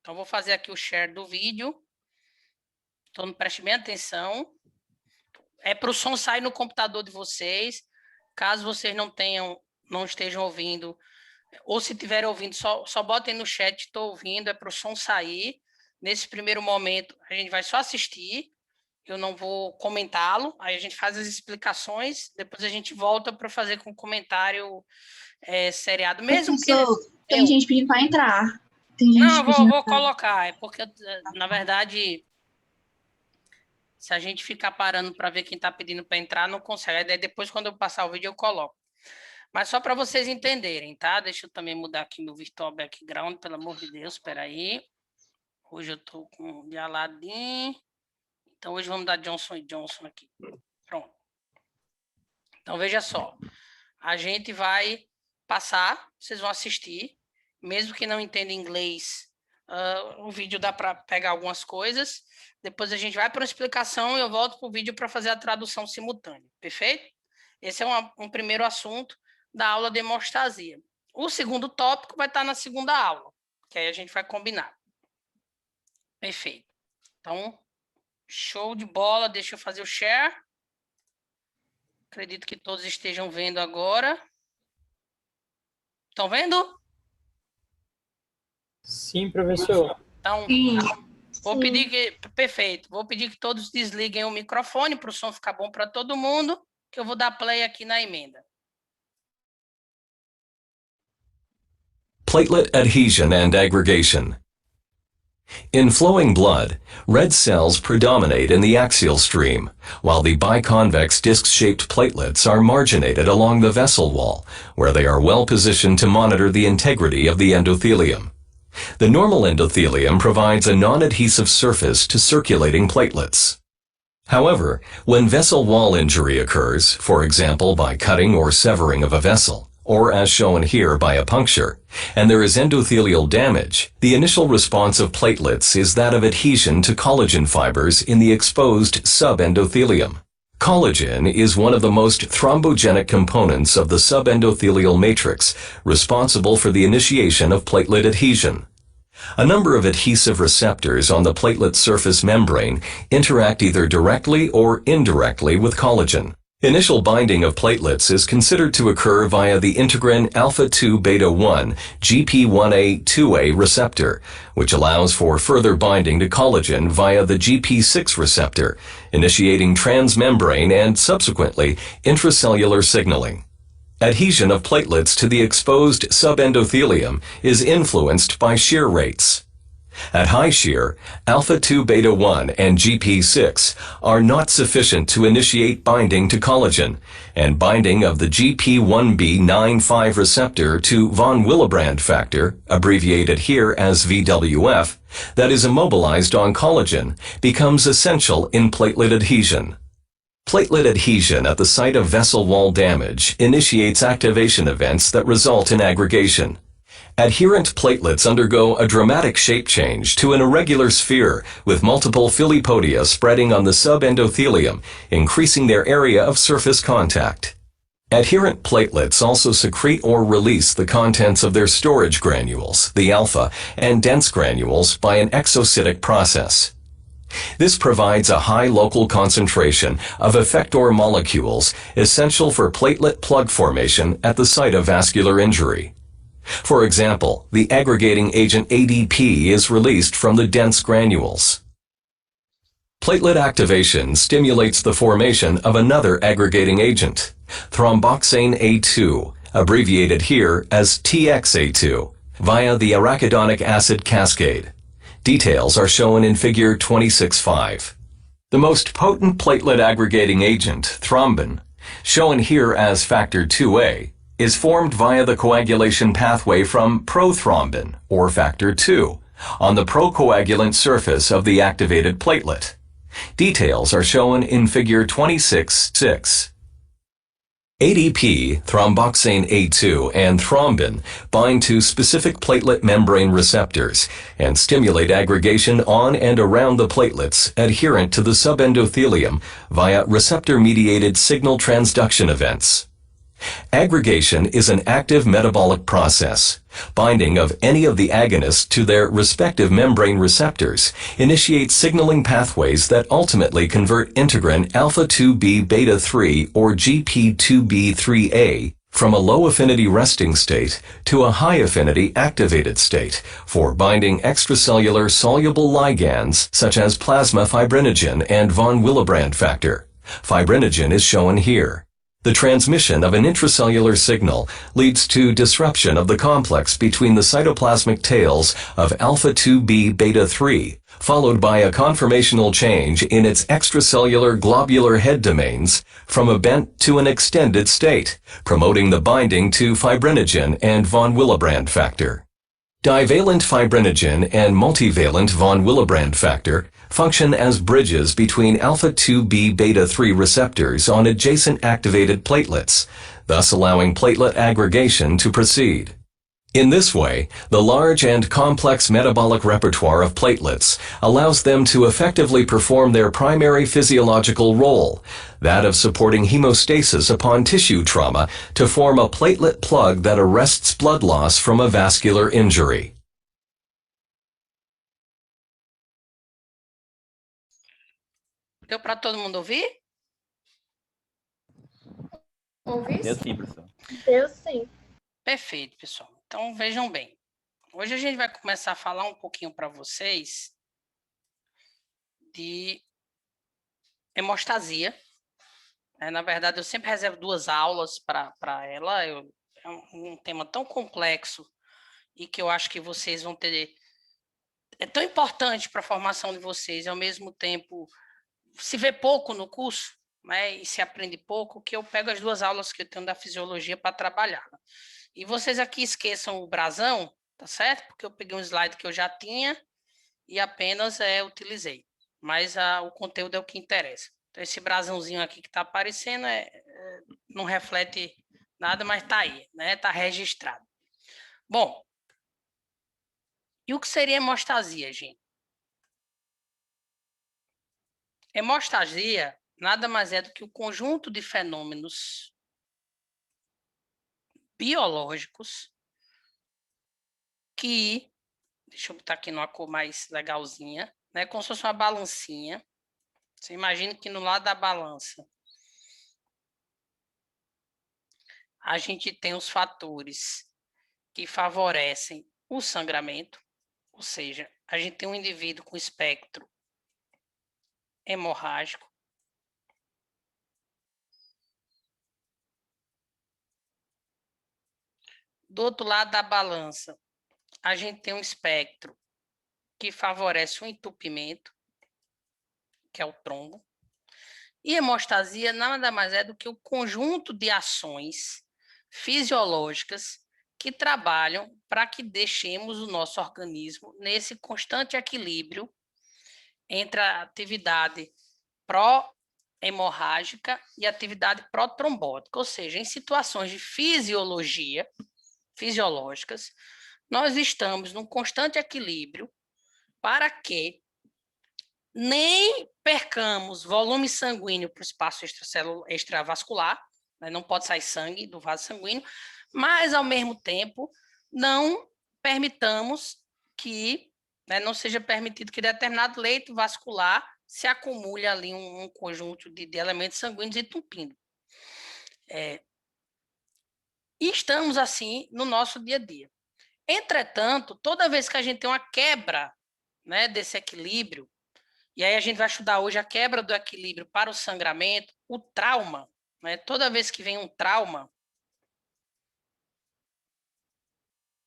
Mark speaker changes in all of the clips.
Speaker 1: Então, vou fazer aqui o share do vídeo. Então, preste bem atenção. É para o som sair no computador de vocês. Caso vocês não estejam ouvindo, ou se estiverem ouvindo, só botem no chat, estou ouvindo, é para o som sair. Nesse primeiro momento, a gente vai só assistir. Eu não vou comentá-lo. Aí a gente faz as explicações. Depois a gente volta para fazer com comentário seriado. Mesmo
Speaker 2: Professor,
Speaker 1: que...
Speaker 2: tem gente pedindo para entrar.
Speaker 1: Não, vou colocar. É porque, na verdade... Se a gente ficar parando para ver quem está pedindo para entrar, não consegue. Daí depois, quando eu passar o vídeo, eu coloco. Mas só para vocês entenderem, tá? Deixa eu também mudar aqui meu virtual background, pelo amor de Deus, espera aí. Hoje eu estou com de Aladdin. Então, hoje vamos dar Johnson & Johnson aqui. Pronto. Então, veja só. A gente vai passar, vocês vão assistir. Mesmo que não entenda inglês, o vídeo dá para pegar algumas coisas. Depois a gente vai para uma explicação e eu volto para o vídeo para fazer a tradução simultânea. Perfeito? Esse é um primeiro assunto da aula de hemostasia. O segundo tópico vai estar na segunda aula, que aí a gente vai combinar. Perfeito. Então, show de bola. Deixa eu fazer o share. Acredito que todos estejam vendo agora. Estão vendo?
Speaker 3: Sim, professor.
Speaker 1: Então,
Speaker 2: Sim.
Speaker 1: Vou pedir que... Perfeito. Vou pedir que todos desliguem o microfone para o som ficar bom para todo mundo, que eu vou dar play aqui na emenda.
Speaker 4: Platelet adhesion and aggregation. In flowing blood, red cells predominate in the axial stream, while the biconvex disc-shaped platelets are marginated along the vessel wall, where they are well positioned to monitor the integrity of the endothelium. The normal endothelium provides a non-adhesive surface to circulating platelets. However, when vessel wall injury occurs, for example by cutting or severing of a vessel, or as shown here by a puncture, and there is endothelial damage, the initial response of platelets is that of adhesion to collagen fibers in the exposed subendothelium. Collagen is one of the most thrombogenic components of the subendothelial matrix, responsible for the initiation of platelet adhesion. A number of adhesive receptors on the platelet surface membrane interact either directly or indirectly with collagen. Initial binding of platelets is considered to occur via the integrin alpha-2 beta-1 GP1A2A receptor, which allows for further binding to collagen via the GP6 receptor, initiating transmembrane and subsequently intracellular signaling. Adhesion of platelets to the exposed subendothelium is influenced by shear rates. At high shear, alpha-2 beta-1 and GP6 are not sufficient to initiate binding to collagen, and binding of the GP1B95 receptor to von Willebrand factor, abbreviated here as VWF, that is immobilized on collagen, becomes essential in platelet adhesion. Platelet adhesion at the site of vessel wall damage initiates activation events that result in aggregation. Adherent platelets undergo a dramatic shape change to an irregular sphere with multiple filipodia spreading on the subendothelium, increasing their area of surface contact. Adherent platelets also secrete or release the contents of their storage granules, the alpha, and dense granules by an exocytic process. This provides a high local concentration of effector molecules essential for platelet plug formation at the site of vascular injury. For example, the aggregating agent ADP is released from the dense granules. Platelet activation stimulates the formation of another aggregating agent, thromboxane A2, abbreviated here as TXA2, via the arachidonic acid cascade. Details are shown in figure 26.5. The most potent platelet aggregating agent, thrombin, shown here as factor 2A, is formed via the coagulation pathway from prothrombin, or factor 2, on the procoagulant surface of the activated platelet. Details are shown in figure 26.6. ADP, thromboxane A2, and thrombin bind to specific platelet membrane receptors and stimulate aggregation on and around the platelets adherent to the subendothelium via receptor-mediated signal transduction events. Aggregation is an active metabolic process. Binding of any of the agonists to their respective membrane receptors initiates signaling pathways that ultimately convert integrin alpha-2b beta-3 or GP2b3A from a low-affinity resting state to a high-affinity activated state for binding extracellular soluble ligands such as plasma fibrinogen and von Willebrand factor. Fibrinogen is shown here. The transmission of an intracellular signal leads to disruption of the complex between the cytoplasmic tails of alpha-2b beta-3, followed by a conformational change in its extracellular globular head domains from a bent to an extended state, promoting the binding to fibrinogen and von Willebrand factor. Divalent fibrinogen and multivalent von Willebrand factor function as bridges between alpha-2b beta-3 receptors on adjacent activated platelets, thus allowing platelet aggregation to proceed. In this way, the large and complex metabolic repertoire of platelets allows them to effectively perform their primary physiological role, that of supporting hemostasis upon tissue trauma to form a platelet plug that arrests blood loss from a vascular injury.
Speaker 1: Deu para todo mundo ouvir?
Speaker 2: Ouvi?
Speaker 3: Deu sim, professor.
Speaker 2: Deu sim.
Speaker 1: Perfeito, pessoal. Então, vejam bem. Hoje a gente vai começar a falar um pouquinho para vocês de hemostasia. Na verdade, eu sempre reservo 2 aulas para ela. É um tema tão complexo e que eu acho que vocês vão ter... É tão importante para a formação de vocês, e ao mesmo tempo se vê pouco no curso, né, e se aprende pouco, que eu pego as 2 aulas que eu tenho da fisiologia para trabalhar. E vocês aqui esqueçam o brasão, tá certo? Porque eu peguei um slide que eu já tinha e apenas utilizei. Mas o conteúdo é o que interessa. Então, esse brasãozinho aqui que está aparecendo não reflete nada, mas está aí, né? Está registrado. Bom, e o que seria hemostasia, gente? Hemostasia nada mais é do que o conjunto de fenômenos biológicos que, deixa eu botar aqui numa cor mais legalzinha, né, como se fosse uma balancinha. Você imagina que no lado da balança a gente tem os fatores que favorecem o sangramento, ou seja, a gente tem um indivíduo com espectro hemorrágico. Do outro lado da balança, a gente tem um espectro que favorece o entupimento, que é o trombo. E hemostasia nada mais é do que o conjunto de ações fisiológicas que trabalham para que deixemos o nosso organismo nesse constante equilíbrio entre a atividade pró-hemorrágica e a atividade pró-trombótica, ou seja, em situações de fisiológicas, nós estamos num constante equilíbrio para que nem percamos volume sanguíneo para o espaço extravascular, né? Não pode sair sangue do vaso sanguíneo, mas, ao mesmo tempo, não permitamos que, né, não seja permitido que determinado leito vascular se acumule ali um conjunto de elementos sanguíneos entupindo. E estamos assim no nosso dia a dia. Entretanto, toda vez que a gente tem uma quebra, né, desse equilíbrio, e aí a gente vai estudar hoje a quebra do equilíbrio para o sangramento, o trauma, né, toda vez que vem um trauma,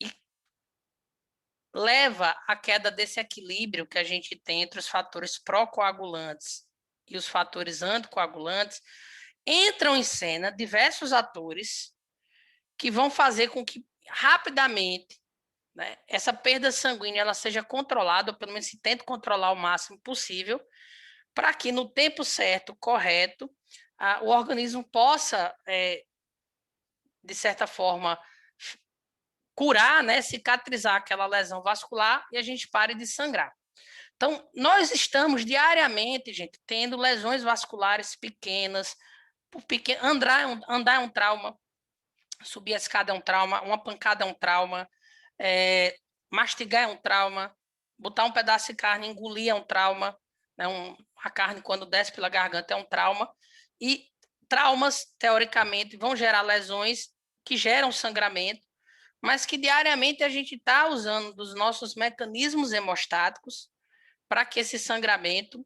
Speaker 1: e leva à queda desse equilíbrio que a gente tem entre os fatores pró-coagulantes e os fatores anticoagulantes, entram em cena diversos atores que vão fazer com que rapidamente, né, essa perda sanguínea ela seja controlada, ou pelo menos se tente controlar o máximo possível, para que no tempo certo, correto, o organismo possa, de certa forma, curar, né, cicatrizar aquela lesão vascular e a gente pare de sangrar. Então, nós estamos diariamente, gente, tendo lesões vasculares pequenas. Andar é um trauma. subir a escada é um trauma, uma pancada é um trauma, mastigar é um trauma, botar um pedaço de carne, engolir é um trauma, né? A carne, quando desce pela garganta, é um trauma. E traumas, teoricamente, vão gerar lesões que geram sangramento, mas que diariamente a gente está usando dos nossos mecanismos hemostáticos para que esse sangramento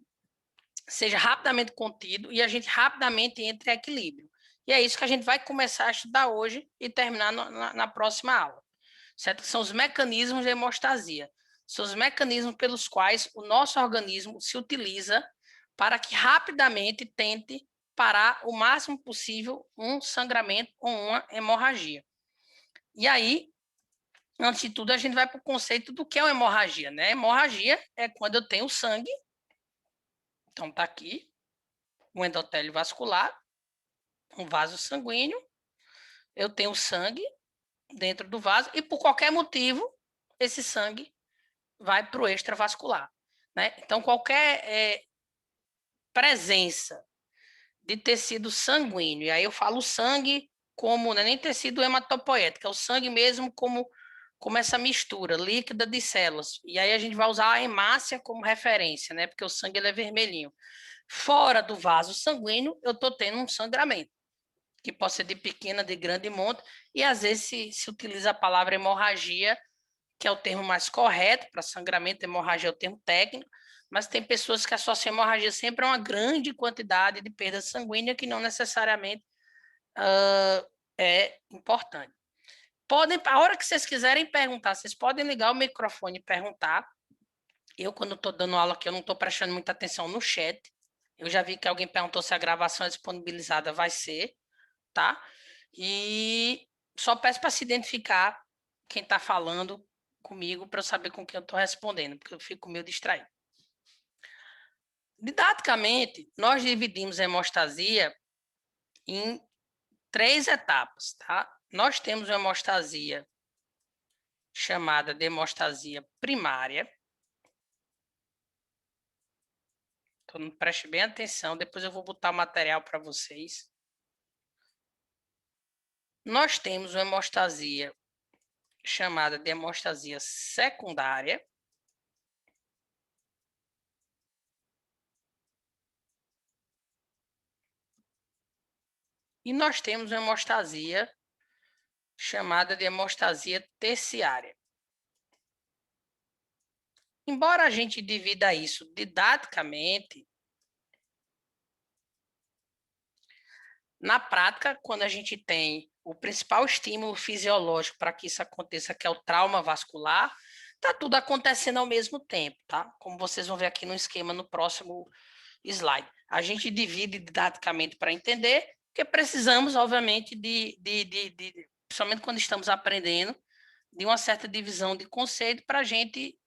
Speaker 1: seja rapidamente contido e a gente rapidamente entre em equilíbrio. E é isso que a gente vai começar a estudar hoje e terminar na próxima aula. Certo? São os mecanismos de hemostasia. São os mecanismos pelos quais o nosso organismo se utiliza para que rapidamente tente parar o máximo possível um sangramento ou uma hemorragia. E aí, antes de tudo, a gente vai para o conceito do que é uma hemorragia, né? Hemorragia é quando eu tenho sangue, então está aqui, um endotélio vascular, um vaso sanguíneo, eu tenho sangue dentro do vaso e por qualquer motivo esse sangue vai para o extravascular, né? Então qualquer presença de tecido sanguíneo, e aí eu falo sangue como, não é nem tecido hematopoético, é o sangue mesmo como essa mistura líquida de células, e aí a gente vai usar a hemácia como referência, né? Porque o sangue ele é vermelhinho. Fora do vaso sanguíneo, eu estou tendo um sangramento, que pode ser de pequena, de grande monta, e às vezes se utiliza a palavra hemorragia, que é o termo mais correto para sangramento. Hemorragia é o termo técnico, mas tem pessoas que associam hemorragia sempre a uma grande quantidade de perda sanguínea, que não necessariamente é importante. A hora que vocês quiserem perguntar, vocês podem ligar o microfone e perguntar. Eu, quando estou dando aula aqui, eu não estou prestando muita atenção no chat. Eu já vi que alguém perguntou se a gravação é disponibilizada, vai ser, tá? E só peço para se identificar quem está falando comigo para eu saber com quem eu estou respondendo, porque eu fico meio distraído. Didaticamente, nós dividimos a hemostasia em 3 etapas, tá? Nós temos uma hemostasia chamada de hemostasia primária. Então, preste bem atenção, depois eu vou botar o material para vocês. Nós temos uma hemostasia chamada de hemostasia secundária. E nós temos uma hemostasia chamada de hemostasia terciária. Embora a gente divida isso didaticamente, na prática, quando a gente tem o principal estímulo fisiológico para que isso aconteça, que é o trauma vascular, está tudo acontecendo ao mesmo tempo, tá? Como vocês vão ver aqui no esquema no próximo slide. A gente divide didaticamente para entender, porque precisamos, obviamente, principalmente quando estamos aprendendo, de uma certa divisão de conceito para a gente,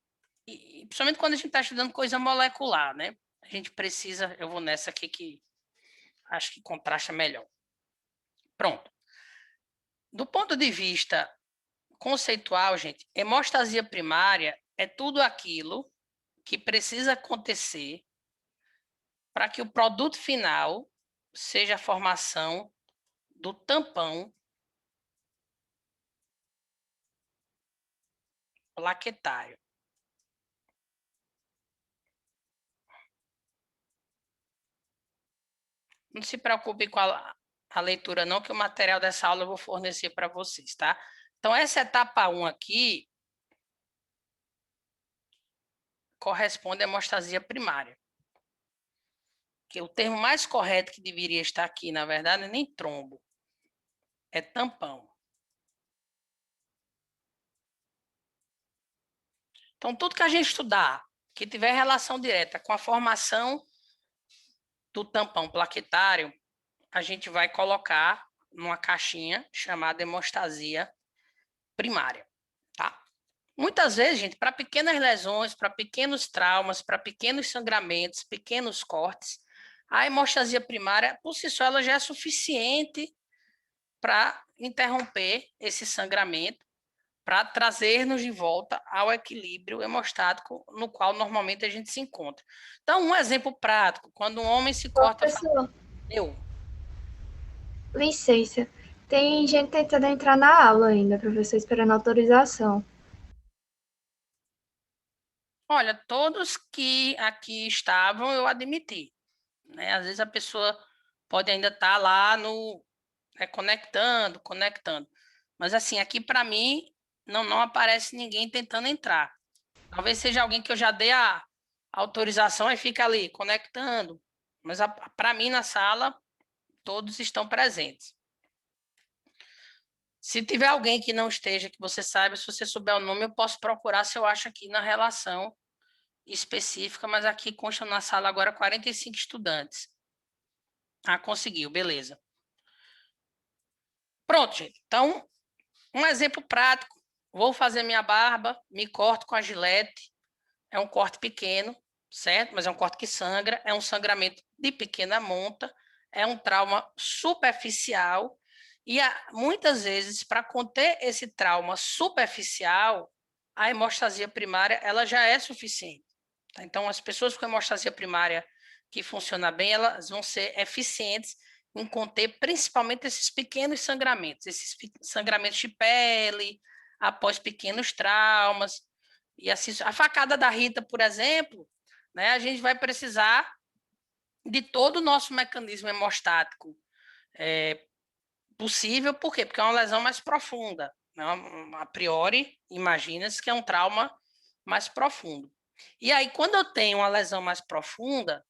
Speaker 1: e principalmente quando a gente está estudando coisa molecular, né? A gente precisa, eu vou nessa aqui que acho que contrasta melhor. Pronto. Do ponto de vista conceitual, gente, hemostasia primária é tudo aquilo que precisa acontecer para que o produto final seja a formação do tampão plaquetário. Não se preocupe com a leitura não, que o material dessa aula eu vou fornecer para vocês, tá? Então, essa etapa 1 aqui corresponde à hemostasia primária. Que o termo mais correto que deveria estar aqui, na verdade, não é nem trombo, é tampão. Então, tudo que a gente estudar, que tiver relação direta com a formação do tampão plaquetário, a gente vai colocar numa caixinha chamada hemostasia primária, tá? Muitas vezes, gente, para pequenas lesões, para pequenos traumas, para pequenos sangramentos, pequenos cortes, a hemostasia primária, por si só, ela já é suficiente para interromper esse sangramento, para trazer-nos de volta ao equilíbrio hemostático no qual normalmente a gente se encontra. Então, um exemplo prático, quando um homem se corta...
Speaker 2: Professor,
Speaker 1: Eu.
Speaker 2: licença. Tem gente tentando entrar na aula ainda, professor esperando autorização.
Speaker 1: Olha, todos que aqui estavam, eu admiti, né? Às vezes a pessoa pode ainda estar lá no, conectando. Mas assim, aqui para mim não aparece ninguém tentando entrar. Talvez seja alguém que eu já dei a autorização e fica ali conectando. Mas para mim na sala todos estão presentes. Se tiver alguém que não esteja, que você saiba, se você souber o nome, eu posso procurar se eu acho aqui na relação específica, mas aqui consta na sala agora 45 estudantes. Ah, conseguiu, beleza. Pronto, gente. Então, um exemplo prático. Vou fazer minha barba, me corto com a gilete. É um corte pequeno, certo? Mas é um corte que sangra, é um sangramento de pequena monta, é um trauma superficial. E muitas vezes, para conter esse trauma superficial, a hemostasia primária ela já é suficiente. Tá? Então, as pessoas com hemostasia primária que funciona bem, elas vão ser eficientes em conter principalmente esses pequenos sangramentos, esses sangramentos de pele, após pequenos traumas. E assim, a facada da Rita, por exemplo, né, a gente vai precisar de todo o nosso mecanismo hemostático possível, por quê? Porque é uma lesão mais profunda. Né? A priori, imagina-se que é um trauma mais profundo. E aí, quando eu tenho uma lesão mais profunda,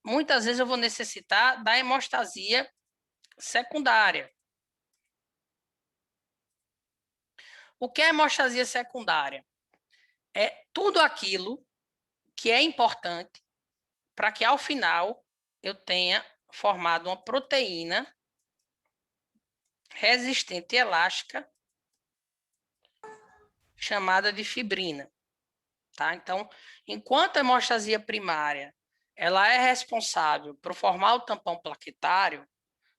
Speaker 1: muitas vezes eu vou necessitar da hemostasia secundária. O que é hemostasia secundária? É tudo aquilo que é importante para que, ao final, eu tenha formado uma proteína resistente e elástica chamada de fibrina. Tá? Então, enquanto a hemostasia primária ela é responsável por formar o tampão plaquetário,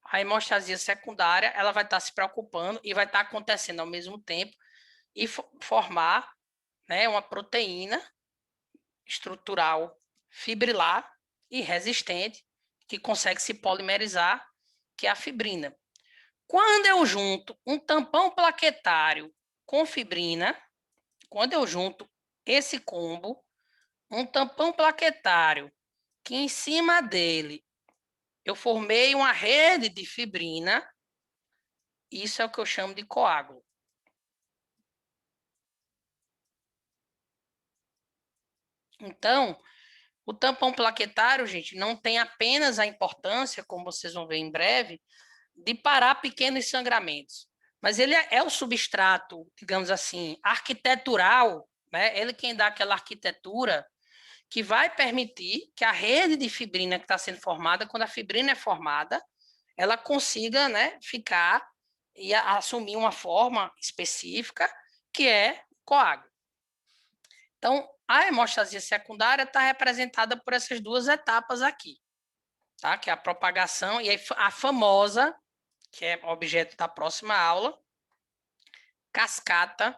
Speaker 1: a hemostasia secundária ela vai estar se preocupando e vai estar acontecendo ao mesmo tempo e formar, né, uma proteína estrutural fibrilar e resistente que consegue se polimerizar, que é a fibrina. Quando eu junto um tampão plaquetário com fibrina, quando eu junto esse combo, um tampão plaquetário que em cima dele eu formei uma rede de fibrina, isso é o que eu chamo de coágulo. Então, o tampão plaquetário, gente, não tem apenas a importância, como vocês vão ver em breve, de parar pequenos sangramentos, mas ele é o substrato, digamos assim, arquitetural, né? Ele quem dá aquela arquitetura que vai permitir que a rede de fibrina que está sendo formada, quando a fibrina é formada, ela consiga, né, ficar e assumir uma forma específica, que é coágulo. Então, a hemostasia secundária está representada por essas duas etapas aqui, tá? Que é a propagação e a famosa, que é objeto da próxima aula, cascata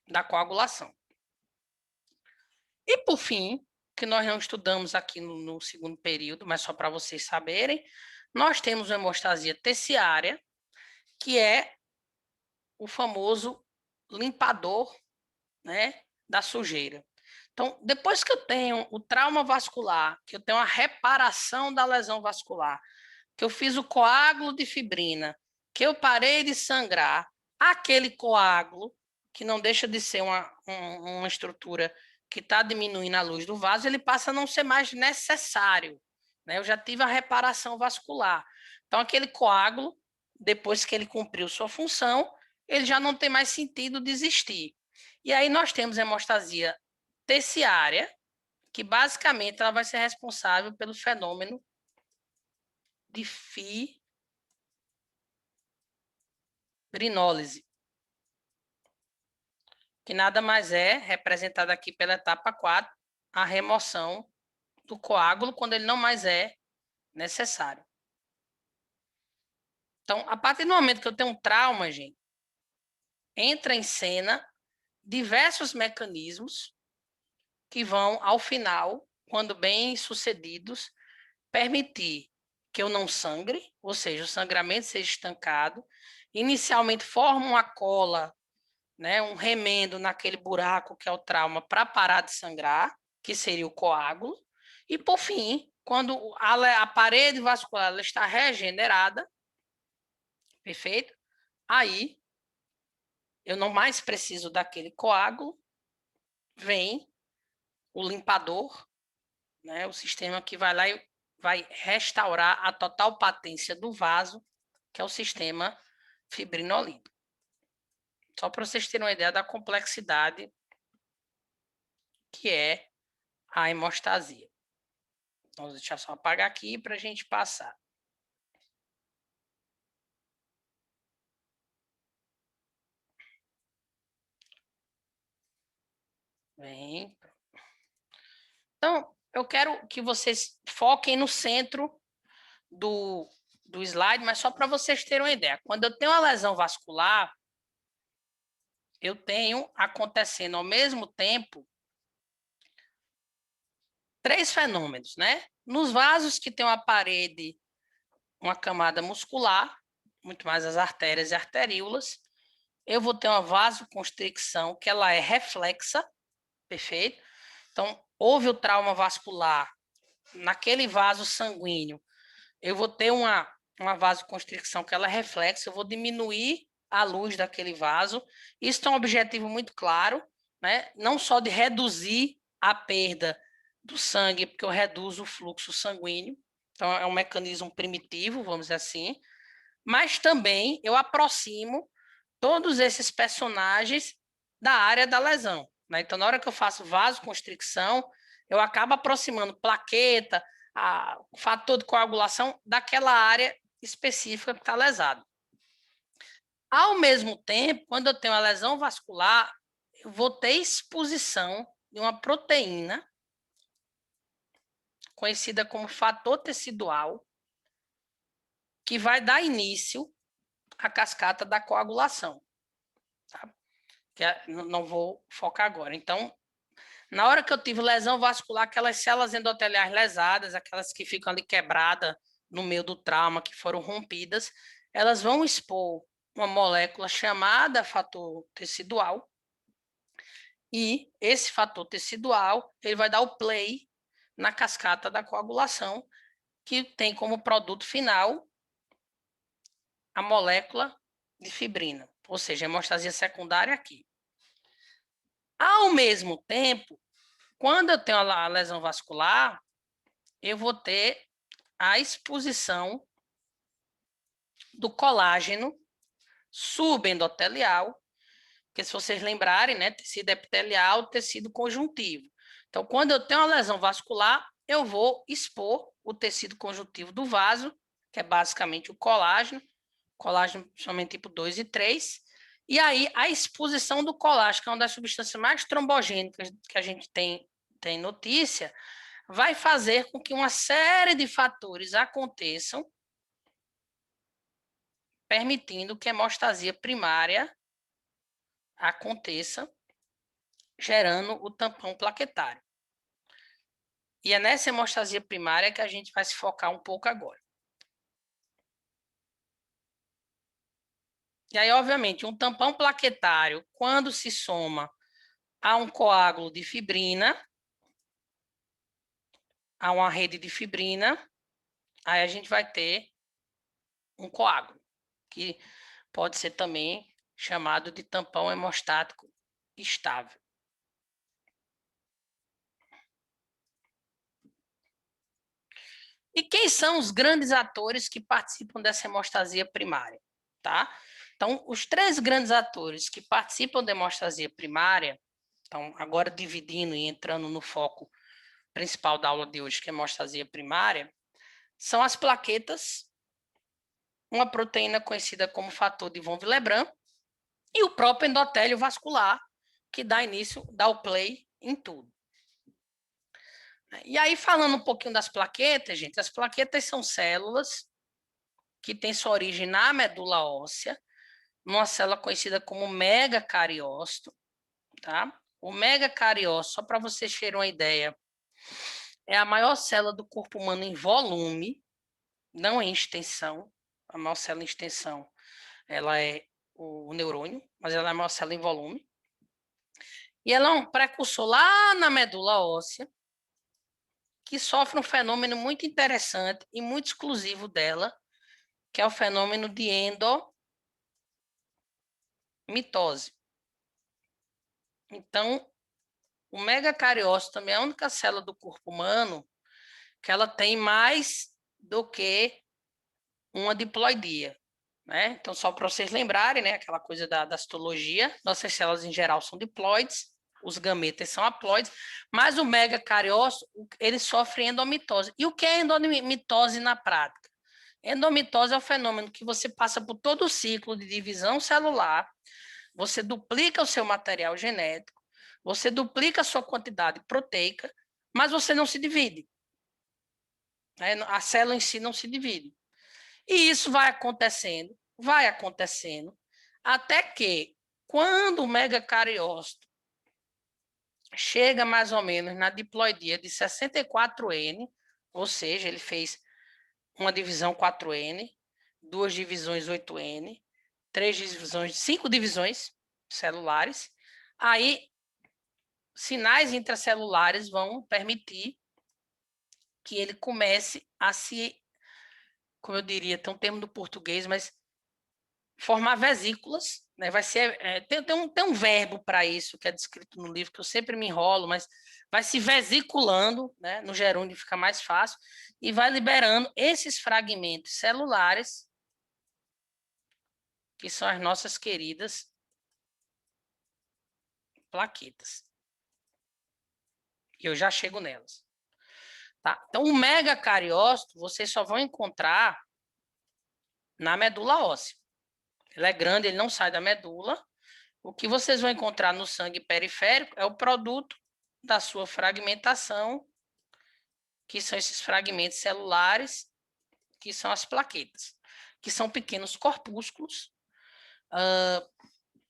Speaker 1: da coagulação. E, por fim, que nós não estudamos aqui no segundo período, mas só para vocês saberem, nós temos a hemostasia terciária, que é o famoso limpador, né, da sujeira. Então, depois que eu tenho o trauma vascular, que eu tenho a reparação da lesão vascular, que eu fiz o coágulo de fibrina, que eu parei de sangrar, aquele coágulo, que não deixa de ser uma estrutura que está diminuindo a luz do vaso, ele passa a não ser mais necessário. Né? Eu já tive a reparação vascular. Então, aquele coágulo, depois que ele cumpriu sua função, ele já não tem mais sentido de existir. E aí nós temos a hemostasia terciária, que basicamente ela vai ser responsável pelo fenômeno de fibrinólise, que nada mais é representada aqui pela etapa 4, a remoção do coágulo quando ele não mais é necessário. Então, a partir do momento que eu tenho um trauma, gente, entra em cena diversos mecanismos que vão, ao final, quando bem sucedidos, permitir que eu não sangre, ou seja, o sangramento seja estancado. Inicialmente forma uma cola, né, um remendo naquele buraco que é o trauma para parar de sangrar, que seria o coágulo. E, por fim, quando a parede vascular ela está regenerada, perfeito? Aí, eu não mais preciso daquele coágulo, vem o limpador, né, o sistema que vai lá e vai restaurar a total patência do vaso, que é o sistema fibrinolítico. Só para vocês terem uma ideia da complexidade que é a hemostasia. Então, vou deixar só apagar aqui para a gente passar. Bem. Então, eu quero que vocês foquem no centro do slide, mas só para vocês terem uma ideia. Quando eu tenho uma lesão vascular, eu tenho acontecendo ao mesmo tempo 3 fenômenos, né? Nos vasos que tem uma parede, uma camada muscular, muito mais as artérias e arteríolas, eu vou ter uma vasoconstricção que ela é reflexa, perfeito? Então, houve o trauma vascular naquele vaso sanguíneo, eu vou ter uma vasoconstricção que ela é reflexa, eu vou diminuir a luz daquele vaso. Isso tem um objetivo muito claro, né? Não só de reduzir a perda do sangue, porque eu reduzo o fluxo sanguíneo, então é um mecanismo primitivo, vamos dizer assim, mas também eu aproximo todos esses personagens da área da lesão, né? Então, na hora que eu faço vasoconstricção, eu acabo aproximando plaqueta, o fator de coagulação daquela área específica que está lesada. Ao mesmo tempo, quando eu tenho a lesão vascular, eu vou ter exposição de uma proteína conhecida como fator tecidual, que vai dar início à cascata da coagulação. Tá? Não vou focar agora. Então, na hora que eu tive lesão vascular, aquelas células endoteliais lesadas, aquelas que ficam ali quebradas no meio do trauma, que foram rompidas, elas vão expor uma molécula chamada fator tecidual, e esse fator tecidual ele vai dar o play na cascata da coagulação, que tem como produto final a molécula de fibrina, ou seja, a hemostasia secundária aqui. Ao mesmo tempo, quando eu tenho a lesão vascular, eu vou ter a exposição do colágeno subendotelial, porque se vocês lembrarem, né, tecido epitelial, tecido conjuntivo. Então, quando eu tenho uma lesão vascular, eu vou expor o tecido conjuntivo do vaso, que é basicamente o colágeno somente tipo 2 e 3, e aí a exposição do colágeno, que é uma das substâncias mais trombogênicas que a gente tem notícia, vai fazer com que uma série de fatores aconteçam, permitindo que a hemostasia primária aconteça, gerando o tampão plaquetário. E é nessa hemostasia primária que a gente vai se focar um pouco agora. E aí, obviamente, um tampão plaquetário, quando se soma a um coágulo de fibrina, a uma rede de fibrina, aí a gente vai ter um coágulo, que pode ser também chamado de tampão hemostático estável. E quem são os grandes atores que participam dessa hemostasia primária? Tá? Então, os 3 grandes atores que participam da hemostasia primária, então, agora dividindo e entrando no foco principal da aula de hoje, que é a hemostasia primária, são as plaquetas, uma proteína conhecida como fator de von Willebrand, e o próprio endotélio vascular, que dá início, dá o play em tudo. E aí, falando um pouquinho das plaquetas, gente, as plaquetas são células que têm sua origem na medula óssea, numa célula conhecida como megacariócito, tá? O megacariócito, só para vocês terem uma ideia, é a maior célula do corpo humano em volume, não em extensão, a maior célula em extensão, ela é o neurônio, mas ela é a maior célula em volume. E ela é um precursor lá na medula óssea, que sofre um fenômeno muito interessante e muito exclusivo dela, que é o fenômeno de endomitose. Então, o megacariócito também é a única célula do corpo humano que ela tem mais do que uma diploidia, né? Então, só para vocês lembrarem, né, aquela coisa da citologia, nossas células em geral são diploides, os gametas são haploides, mas o megacariócito, ele sofre endomitose. E o que é endomitose na prática? Endomitose é o fenômeno que você passa por todo o ciclo de divisão celular, você duplica o seu material genético, você duplica a sua quantidade proteica, mas você não se divide. Né? A célula em si não se divide. E isso vai acontecendo, até que, quando o megacariócito chega mais ou menos na diploidia de 64N, ou seja, ele fez uma divisão 4N, 2 divisões 8N, 3 divisões, 5 divisões celulares, aí sinais intracelulares vão permitir que ele comece a se, como eu diria, tem um termo do português, mas formar vesículas, né? Vai ser, tem um verbo para isso que é descrito no livro, que eu sempre me enrolo, mas vai se vesiculando, né? No gerúndio fica mais fácil, e vai liberando esses fragmentos celulares, que são as nossas queridas plaquetas. E eu já chego nelas. Tá? Então, o megacariócito, vocês só vão encontrar na medula óssea. Ele é grande, ele não sai da medula. O que vocês vão encontrar no sangue periférico é o produto da sua fragmentação, que são esses fragmentos celulares, que são as plaquetas, que são pequenos corpúsculos,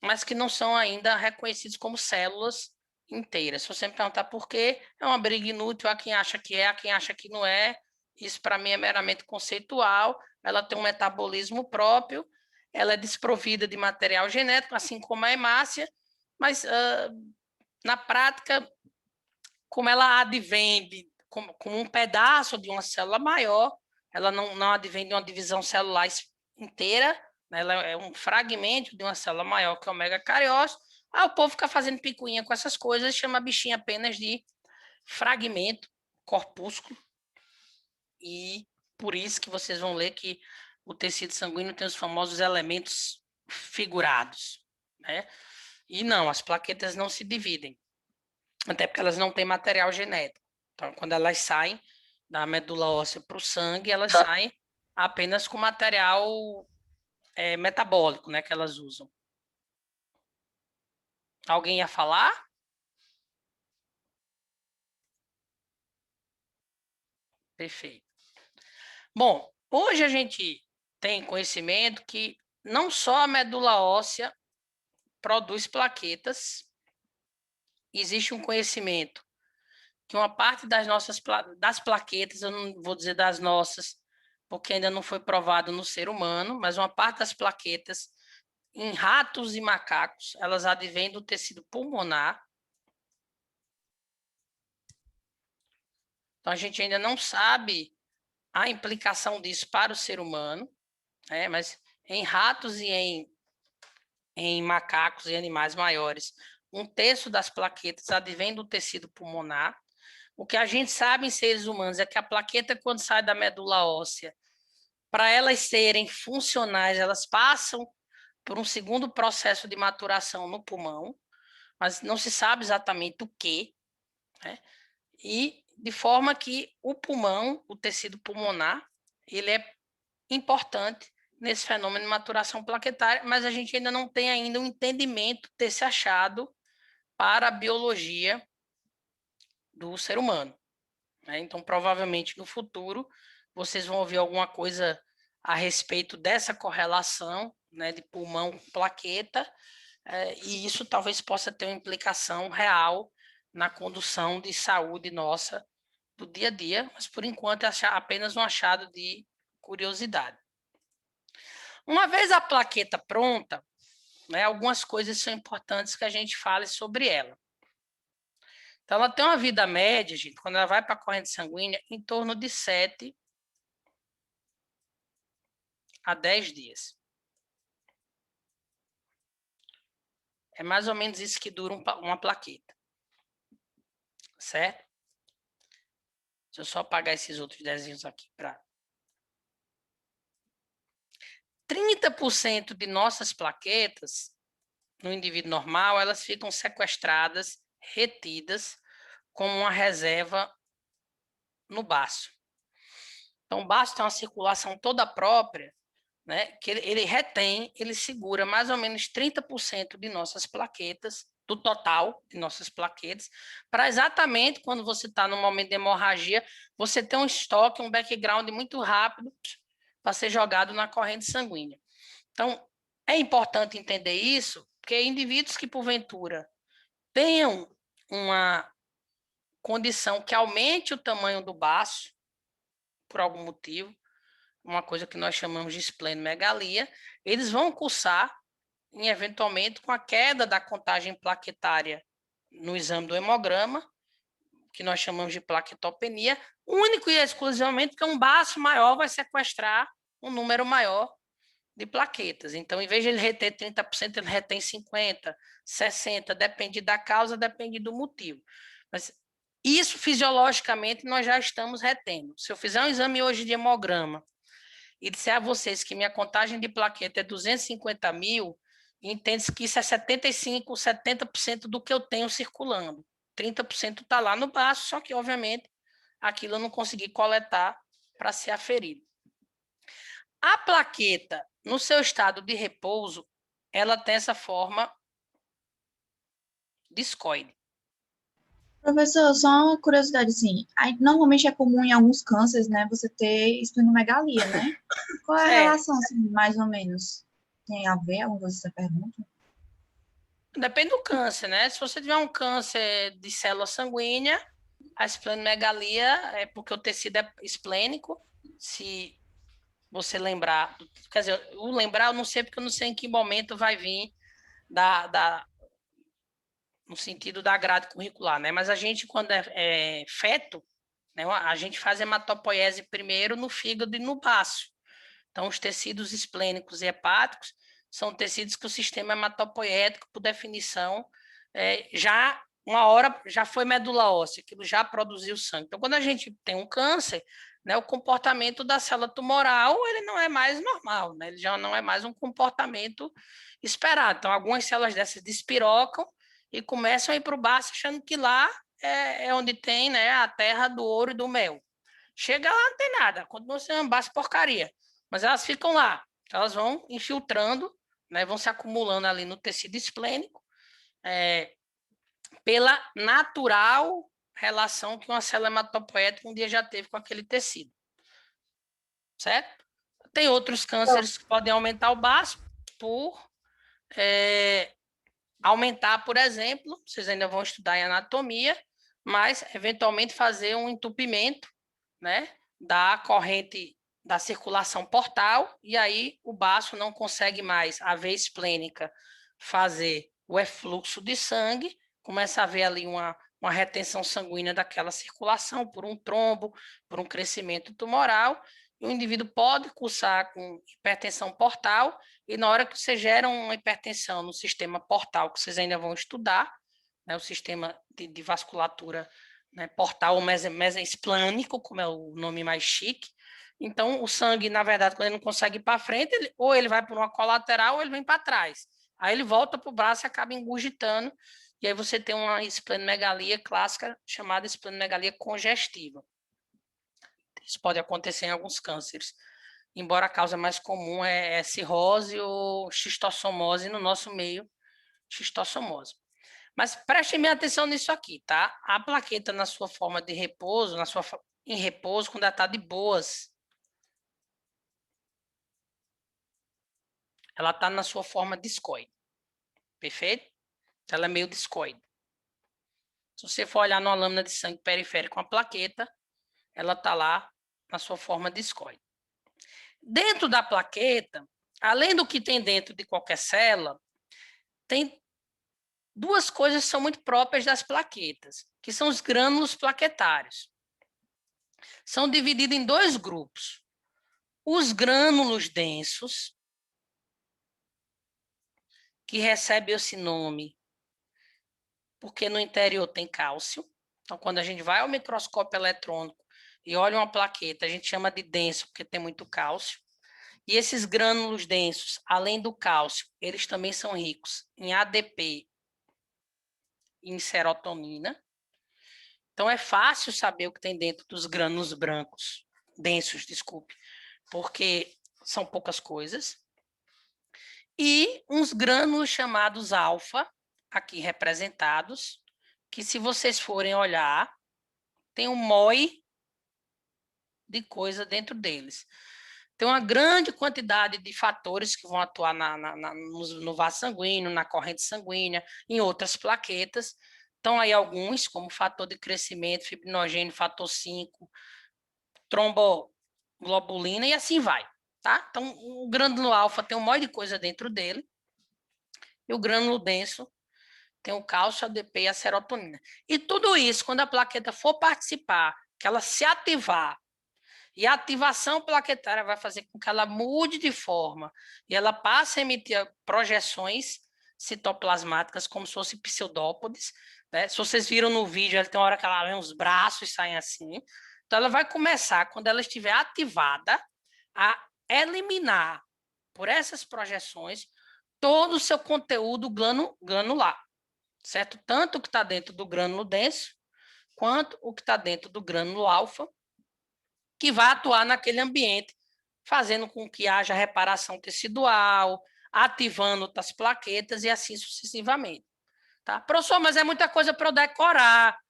Speaker 1: mas que não são ainda reconhecidos como células inteiras. Se você me perguntar por quê, é uma briga inútil, há quem acha que é, há quem acha que não é. Isso, para mim, é meramente conceitual. Ela tem um metabolismo próprio, ela é desprovida de material genético, assim como a hemácia, mas, na prática, como ela advém como um pedaço de uma célula maior, ela não advém de uma divisão celular inteira, né? Ela é um fragmento de uma célula maior, que é o megacariócito. Aí o povo fica fazendo picuinha com essas coisas, chama a bichinha apenas de fragmento, corpúsculo, e por isso que vocês vão ler que o tecido sanguíneo tem os famosos elementos figurados, né? E não, as plaquetas não se dividem, até porque elas não têm material genético. Então, quando elas saem da medula óssea para o sangue, elas saem apenas com material metabólico, né, que elas usam. Alguém ia falar? Perfeito. Bom, hoje a gente tem conhecimento que não só a medula óssea produz plaquetas, existe um conhecimento que uma parte das plaquetas, eu não vou dizer das nossas, porque ainda não foi provado no ser humano, mas uma parte das plaquetas em ratos e macacos, elas advêm do tecido pulmonar. Então, a gente ainda não sabe a implicação disso para o ser humano, né? Mas em ratos e em macacos e animais maiores, 1/3 das plaquetas advém do tecido pulmonar. O que a gente sabe em seres humanos é que a plaqueta, quando sai da medula óssea, para elas serem funcionais, elas passam por um segundo processo de maturação no pulmão, mas não se sabe exatamente o que, né? E de forma que o pulmão, o tecido pulmonar, ele é importante nesse fenômeno de maturação plaquetária, mas a gente ainda não tem ainda um entendimento desse achado para a biologia do ser humano, né? Então, provavelmente, no futuro, vocês vão ouvir alguma coisa a respeito dessa correlação, né, de pulmão com plaqueta, e isso talvez possa ter uma implicação real na condução de saúde nossa do dia a dia, mas por enquanto é apenas um achado de curiosidade. Uma vez a plaqueta pronta, né, algumas coisas são importantes que a gente fale sobre ela. Então, ela tem uma vida média, gente, quando ela vai para a corrente sanguínea, em torno de 7 a 10 dias. É mais ou menos isso que dura uma plaqueta. Certo? Deixa eu só apagar esses outros desenhos aqui para 30% de nossas plaquetas, no indivíduo normal, elas ficam sequestradas, retidas, como uma reserva no baço. Então, o baço tem uma circulação toda própria, né, que ele retém, ele segura mais ou menos 30% de nossas plaquetas, do total de nossas plaquetas, para exatamente quando você está no momento de hemorragia, você ter um estoque, um background muito rápido para ser jogado na corrente sanguínea. Então, é importante entender isso, porque indivíduos que, porventura, tenham uma condição que aumente o tamanho do baço, por algum motivo, uma coisa que nós chamamos de esplenomegalia, eles vão cursar, eventualmente, com a queda da contagem plaquetária no exame do hemograma, que nós chamamos de plaquetopenia, único e exclusivamente porque um baço maior vai sequestrar um número maior de plaquetas. Então, em vez de ele reter 30%, ele retém 50%, 60%, depende da causa, depende do motivo. Mas isso, fisiologicamente, nós já estamos retendo. Se eu fizer um exame hoje de hemograma e disser a vocês que minha contagem de plaqueta é 250 mil, entende-se que isso é 75%, 70% do que eu tenho circulando. 30% está lá no baço, só que, obviamente, aquilo eu não consegui coletar para ser aferido. A plaqueta, no seu estado de repouso, ela tem essa forma discoide.
Speaker 3: Professor, só uma curiosidade, assim, normalmente é comum em alguns cânceres, né, você ter esplenomegalia, né? Qual é a relação, assim, mais ou menos? Tem a ver alguma coisa essa pergunta?
Speaker 1: Depende do câncer, né? Se você tiver um câncer de célula sanguínea, a esplenomegalia é porque o tecido é esplênico. Se você lembrar, quer dizer, o lembrar eu não sei porque eu não sei em que momento vai vir no sentido da grade curricular, né? Mas a gente, quando é feto, né, a gente faz hematopoiese primeiro no fígado e no baço. Então, os tecidos esplênicos e hepáticos são tecidos que o sistema hematopoético, por definição, já uma hora já foi medula óssea, aquilo já produziu sangue. Então, quando a gente tem um câncer, né, o comportamento da célula tumoral ele não é mais normal, né? Ele já não é mais um comportamento esperado. Então, algumas células dessas despirocam e começam a ir para o baço, achando que lá é onde tem, né, a terra do ouro e do mel. Chega lá, não tem nada, continua sendo um baço porcaria. Mas elas ficam lá, elas vão infiltrando, né, vão se acumulando ali no tecido esplênico, pela natural relação que uma célula hematopoética um dia já teve com aquele tecido. Certo? Tem outros cânceres que podem aumentar o baço por aumentar, por exemplo, vocês ainda vão estudar em anatomia, mas eventualmente fazer um entupimento, né, da corrente da circulação portal, e aí o baço não consegue mais, a veia esplênica, fazer o efluxo de sangue, começa a haver ali uma retenção sanguínea daquela circulação por um trombo, por um crescimento tumoral, e o indivíduo pode cursar com hipertensão portal, e na hora que você gera uma hipertensão no sistema portal, que vocês ainda vão estudar, né, o sistema de vasculatura, né, portal ou mesoesplânico, como é o nome mais chique. Então, o sangue, na verdade, quando ele não consegue ir para frente, ou ele vai por uma colateral ou ele vem para trás. Aí ele volta para o braço e acaba engurgitando, e aí você tem uma esplenomegalia clássica chamada esplenomegalia congestiva. Isso pode acontecer em alguns cânceres, embora a causa mais comum é cirrose ou xistossomose, no nosso meio, xistossomose. Mas prestem bem atenção nisso aqui, tá? A plaqueta na sua forma de repouso, em repouso, quando ela está de boas, ela está na sua forma discoide. Perfeito? Ela é meio discoide. Se você for olhar numa lâmina de sangue periférica com a plaqueta, ela está lá na sua forma discoide. Dentro da plaqueta, além do que tem dentro de qualquer célula, tem duas coisas que são muito próprias das plaquetas, que são os grânulos plaquetários. São divididos em dois grupos. Os grânulos densos, que recebem esse nome porque no interior tem cálcio. Então, quando a gente vai ao microscópio eletrônico e olha uma plaqueta, a gente chama de denso porque tem muito cálcio. E esses grânulos densos, além do cálcio, eles também são ricos em ADP e em serotonina. Então, é fácil saber o que tem dentro dos grânulos densos, desculpe, porque são poucas coisas. E uns grânulos chamados alfa, aqui representados, que se vocês forem olhar, tem um mói de coisa dentro deles. Tem uma grande quantidade de fatores que vão atuar no vaso sanguíneo, na corrente sanguínea, em outras plaquetas. Então, aí alguns, como fator de crescimento, fibrinogênio, fator 5, tromboglobulina, e assim vai. Tá? Então, o grânulo alfa tem um monte de coisa dentro dele, e o grânulo denso tem o cálcio, a ADP e a serotonina. E tudo isso, quando a plaqueta for participar, que ela se ativar, e a ativação plaquetária vai fazer com que ela mude de forma, e ela passe a emitir projeções citoplasmáticas, como se fossem pseudópodes, né? Se vocês viram no vídeo, ela tem uma hora que ela vem os braços saem assim. Então, ela vai começar, quando ela estiver ativada, a eliminar, por essas projeções, todo o seu conteúdo granular, certo? Tanto o que está dentro do grânulo denso, quanto o que está dentro do grânulo alfa, que vai atuar naquele ambiente, fazendo com que haja reparação tecidual, ativando outras plaquetas e assim sucessivamente. Tá? Professor, mas é muita coisa para eu decorar.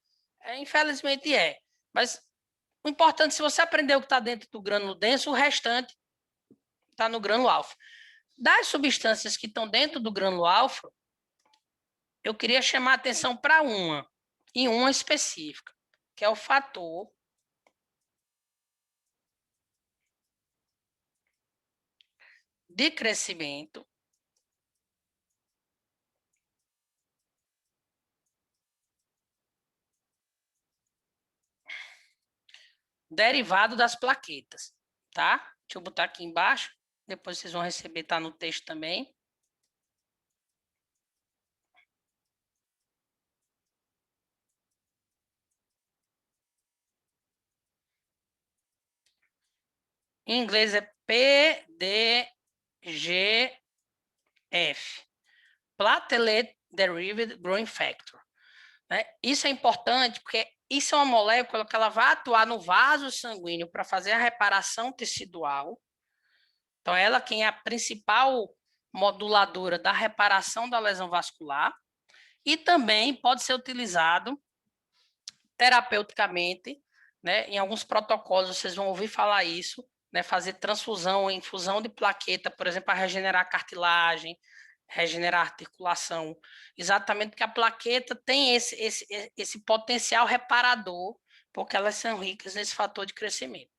Speaker 1: Infelizmente é. Mas o importante, se você aprender o que está dentro do grânulo denso, o restante está no grânulo alfa. Das substâncias que estão dentro do grânulo alfa, eu queria chamar a atenção para uma específica, que é o fator de crescimento derivado das plaquetas, tá? Deixa eu botar aqui embaixo, depois vocês vão receber, tá no texto também. Em inglês é PDGF, Platelet Derived Growth Factor. Né? Isso é importante porque isso é uma molécula que ela vai atuar no vaso sanguíneo para fazer a reparação tecidual. Então, ela quem é a principal moduladora da reparação da lesão vascular e também pode ser utilizado terapeuticamente, né? Em alguns protocolos vocês vão ouvir falar isso, né? Fazer transfusão, infusão de plaqueta, por exemplo, para regenerar cartilagem, regenerar articulação, exatamente porque a plaqueta tem esse potencial reparador, porque elas são ricas nesse fator de crescimento.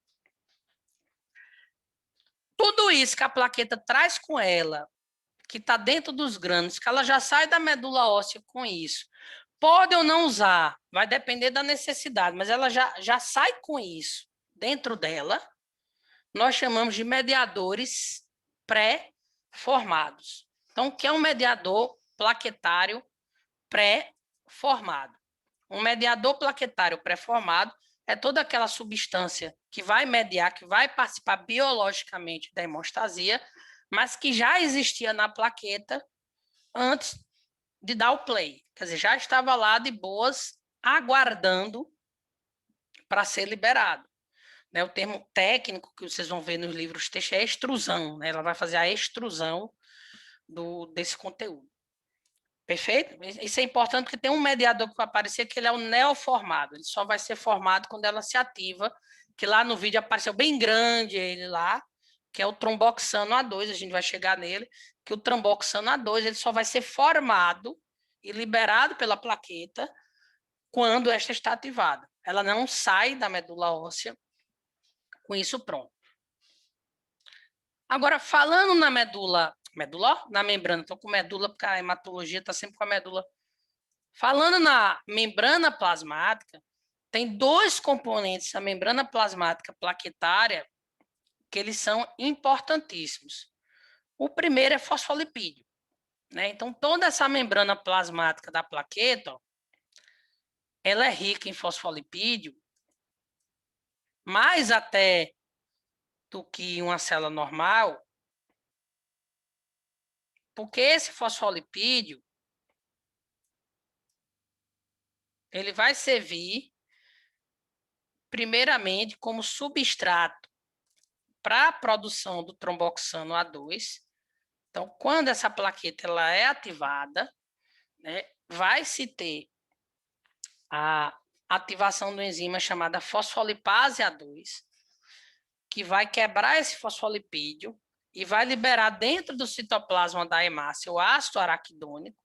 Speaker 1: Tudo isso que a plaqueta traz com ela, que está dentro dos grânulos, que ela já sai da medula óssea com isso, pode ou não usar, vai depender da necessidade, mas ela já sai com isso dentro dela, nós chamamos de mediadores pré-formados. Então, o que é um mediador plaquetário pré-formado? Um mediador plaquetário pré-formado é toda aquela substância que vai mediar, que vai participar biologicamente da hemostasia, mas que já existia na plaqueta antes de dar o play. Quer dizer, já estava lá de boas, aguardando para ser liberado. Né, o termo técnico que vocês vão ver nos livros textos é extrusão. Né? Ela vai fazer a extrusão desse conteúdo. Perfeito? Isso é importante porque tem um mediador que vai aparecer que ele é o neoformado. Ele só vai ser formado quando ela se ativa, que lá no vídeo apareceu bem grande ele lá, que é o tromboxano A2, a gente vai chegar nele, que o tromboxano A2 ele só vai ser formado e liberado pela plaqueta quando esta está ativada. Ela não sai da medula óssea com isso pronto. Agora, falando na medula, na membrana, estou com medula porque a hematologia está sempre com a medula. Falando na membrana plasmática, tem dois componentes da membrana plasmática plaquetária que eles são importantíssimos. O primeiro é fosfolipídio, né? Então, toda essa membrana plasmática da plaqueta, ó, ela é rica em fosfolipídio, mais até do que uma célula normal, porque esse fosfolipídio ele vai servir primeiramente como substrato para a produção do tromboxano A2. Então, quando essa plaqueta ela é ativada, né, vai se ter a ativação de uma enzima chamada fosfolipase A2, que vai quebrar esse fosfolipídio e vai liberar dentro do citoplasma da hemácia o ácido araquidônico,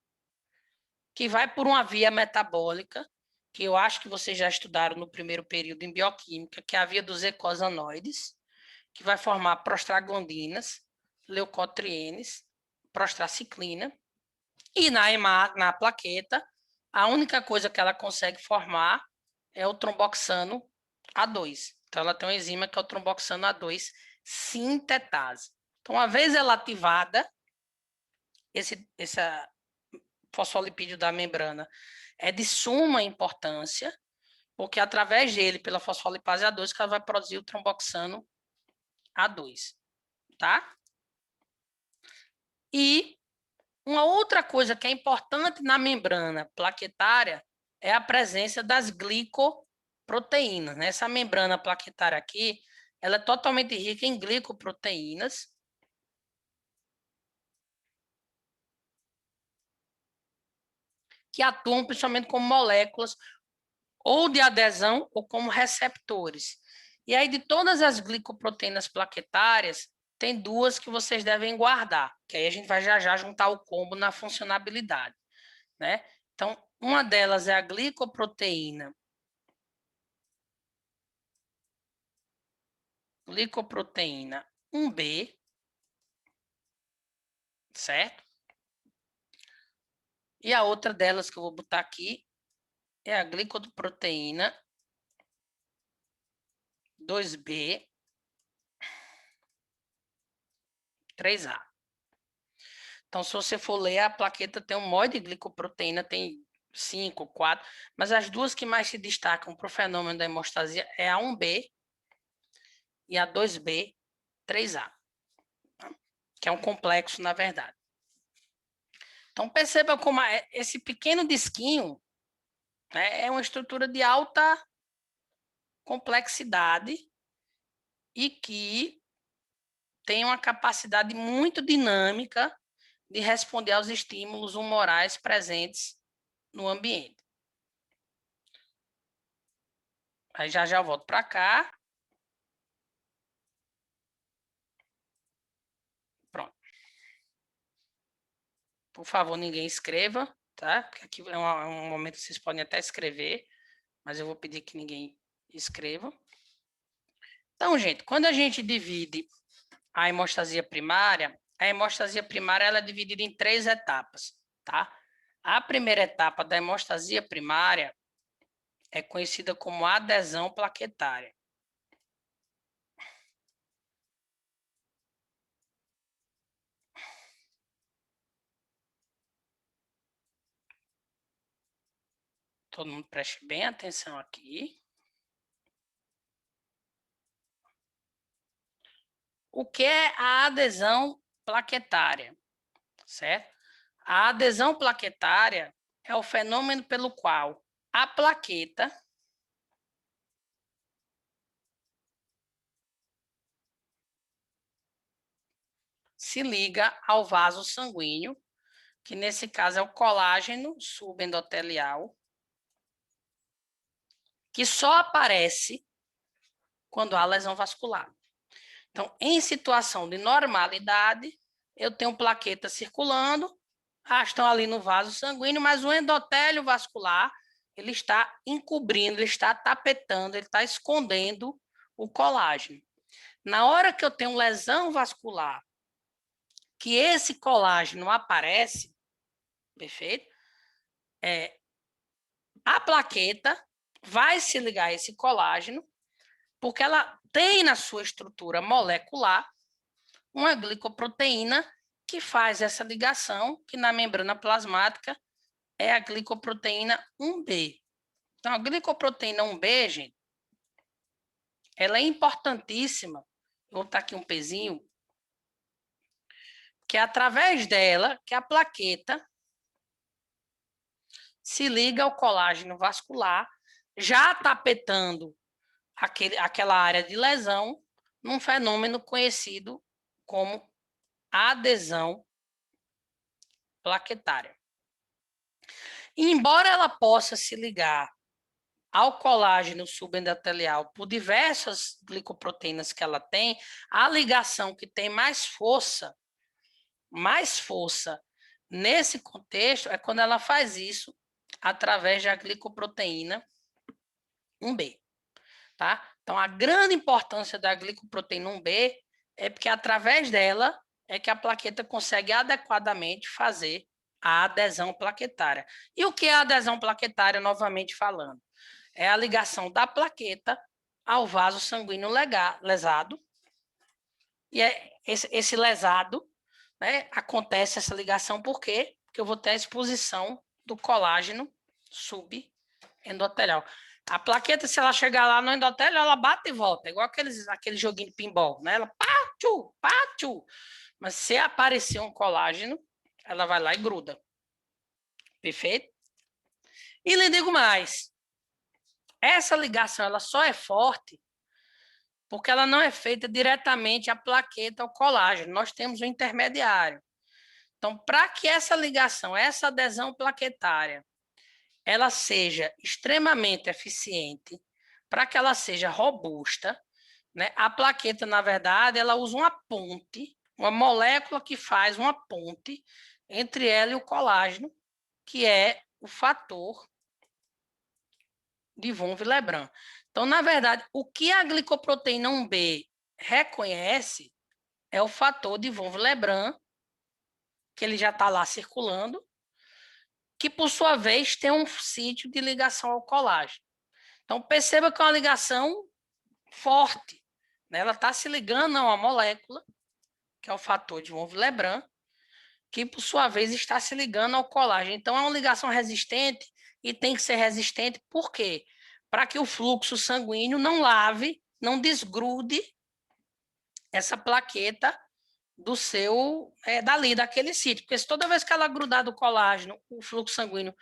Speaker 1: que vai por uma via metabólica, que eu acho que vocês já estudaram no primeiro período em bioquímica, que é a via dos eicosanoides, que vai formar prostaglandinas, leucotrienes, prostraciclina, e na plaqueta, a única coisa que ela consegue formar é o tromboxano A2. Então, ela tem uma enzima que é o tromboxano A2 sintetase. Então, uma vez ela ativada, esse fosfolipídio da membrana é de suma importância, porque através dele, pela fosfolipase A2, que ela vai produzir o tromboxano A2, tá? E uma outra coisa que é importante na membrana plaquetária é a presença das glicoproteínas, né? Essa membrana plaquetária aqui, ela é totalmente rica em glicoproteínas, que atuam principalmente como moléculas ou de adesão ou como receptores. E aí, de todas as glicoproteínas plaquetárias, tem duas que vocês devem guardar, que aí a gente vai já juntar o combo na funcionabilidade, né? Então, uma delas é a glicoproteína 1B, certo? E a outra delas que eu vou botar aqui é a glicoproteína 2B, 3A. Então, se você for ler, a plaqueta tem um monte de glicoproteína, tem 5, 4, mas as duas que mais se destacam para o fenômeno da hemostasia é a 1B e a 2B, 3A, que é um complexo, na verdade. Então, perceba como esse pequeno disquinho, né, é uma estrutura de alta complexidade e que tem uma capacidade muito dinâmica de responder aos estímulos humorais presentes no ambiente. Aí já eu volto para cá. Pronto. Por favor, ninguém escreva, tá? Porque aqui é um momento que vocês podem até escrever, mas eu vou pedir que ninguém escreva. Então, gente, quando a gente divide a hemostasia primária ela é dividida em 3 etapas, tá? A primeira etapa da hemostasia primária é conhecida como adesão plaquetária. Todo mundo preste bem atenção aqui. O que é a adesão plaquetária, certo? A adesão plaquetária é o fenômeno pelo qual a plaqueta se liga ao vaso sanguíneo, que nesse caso é o colágeno subendotelial, que só aparece quando há lesão vascular. Então, em situação de normalidade, eu tenho plaquetas circulando, estão ali no vaso sanguíneo, mas o endotélio vascular, ele está encobrindo, ele está tapetando, ele está escondendo o colágeno. Na hora que eu tenho lesão vascular, que esse colágeno aparece, perfeito? A plaqueta vai se ligar a esse colágeno, porque ela tem na sua estrutura molecular uma glicoproteína que faz essa ligação, que na membrana plasmática é a glicoproteína 1B. Então, a glicoproteína 1B, gente, ela é importantíssima. Vou botar aqui um pezinho, que é através dela que a plaqueta se liga ao colágeno vascular, já tapetando aquela área de lesão, num fenômeno conhecido como adesão plaquetária. E, embora ela possa se ligar ao colágeno subendotelial por diversas glicoproteínas que ela tem, a ligação que tem mais força nesse contexto é quando ela faz isso através da glicoproteína 1B, tá? Então, a grande importância da glicoproteína 1B é porque através dela é que a plaqueta consegue adequadamente fazer a adesão plaquetária. E o que é a adesão plaquetária, novamente falando? É a ligação da plaqueta ao vaso sanguíneo lesado. E esse lesado, né, acontece essa ligação por quê? Porque eu vou ter a exposição do colágeno subendotelial. A plaqueta, se ela chegar lá no endotélio, ela bate e volta, igual aquele joguinho de pinball, né? Ela pá, tchu. Mas se aparecer um colágeno, ela vai lá e gruda. Perfeito? E lhe digo mais. Essa ligação ela só é forte porque ela não é feita diretamente a plaqueta ao colágeno. Nós temos um intermediário. Então, para que essa ligação, essa adesão plaquetária, ela seja extremamente eficiente, para que ela seja robusta, né? A plaqueta, na verdade, ela usa uma ponte, uma molécula que faz uma ponte entre ela e o colágeno, que é o fator de von Willebrand. Então, na verdade, o que a glicoproteína 1B reconhece é o fator de von Willebrand, que ele já está lá circulando, que, por sua vez, tem um sítio de ligação ao colágeno. Então, perceba que é uma ligação forte, né? Ela está se ligando a uma molécula, que é o fator de von Willebrand, que, por sua vez, está se ligando ao colágeno. Então, é uma ligação resistente e tem que ser resistente, por quê? Para que o fluxo sanguíneo não lave, não desgrude essa plaqueta do dali, daquele sítio. Porque se toda vez que ela grudar do colágeno, o fluxo sanguíneo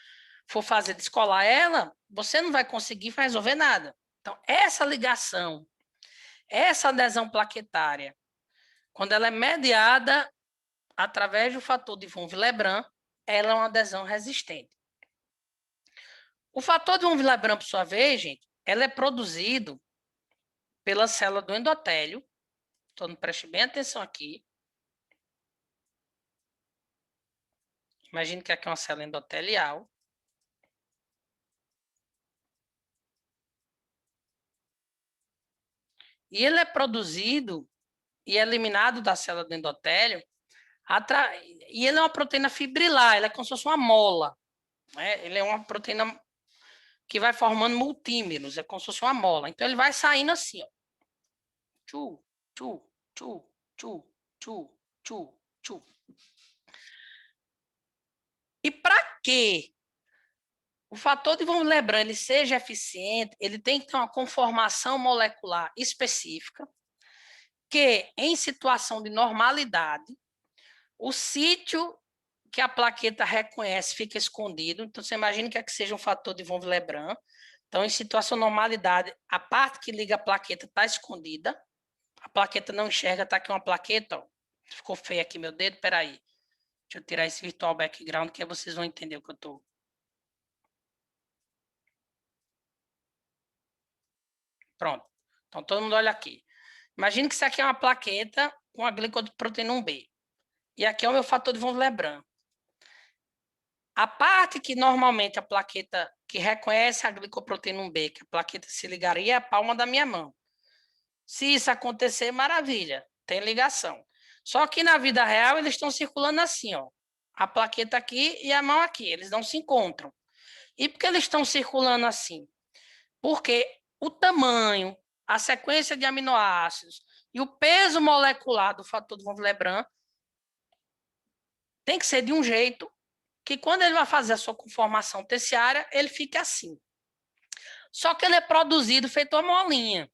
Speaker 1: for fazer descolar ela, você não vai conseguir resolver nada. Então, essa ligação, essa adesão plaquetária, quando ela é mediada através do fator de von Willebrand, ela é uma adesão resistente. O fator de von Willebrand, por sua vez, gente, ela é produzido pela célula do endotélio. Então, preste bem atenção aqui. Imagine que aqui é uma célula endotelial. E ele é produzido e eliminado da célula do endotélio. E ele é uma proteína fibrilar, ele é como se fosse uma mola. Né? Ele é uma proteína que vai formando multímeros, é como se fosse uma mola. Então, ele vai saindo assim, ó. Tchu, tchu, tchu, tchu, tchu, tchu, tchu. E para que o fator de von Willebrand ele seja eficiente, ele tem que ter uma conformação molecular específica, que em situação de normalidade, o sítio que a plaqueta reconhece fica escondido. Então, você imagina que seja um fator de von Willebrand. Então, em situação de normalidade, a parte que liga a plaqueta está escondida. A plaqueta não enxerga, está aqui uma plaqueta, ó. Ficou feio aqui meu dedo, peraí. Deixa eu tirar esse virtual background, que aí vocês vão entender o que eu estou. Pronto. Então, todo mundo olha aqui. Imagina que isso aqui é uma plaqueta com a glicoproteína 1B. E aqui é o meu fator de von Willebrand. A parte que normalmente a plaqueta que reconhece a glicoproteína 1B, que a plaqueta se ligaria, é a palma da minha mão. Se isso acontecer, maravilha, tem ligação. Só que na vida real eles estão circulando assim, ó, a plaqueta aqui e a mão aqui, eles não se encontram. E por que eles estão circulando assim? Porque o tamanho, a sequência de aminoácidos e o peso molecular do fator de von Willebrand tem que ser de um jeito que quando ele vai fazer a sua conformação terciária, ele fique assim. Só que ele é produzido feito uma molinha.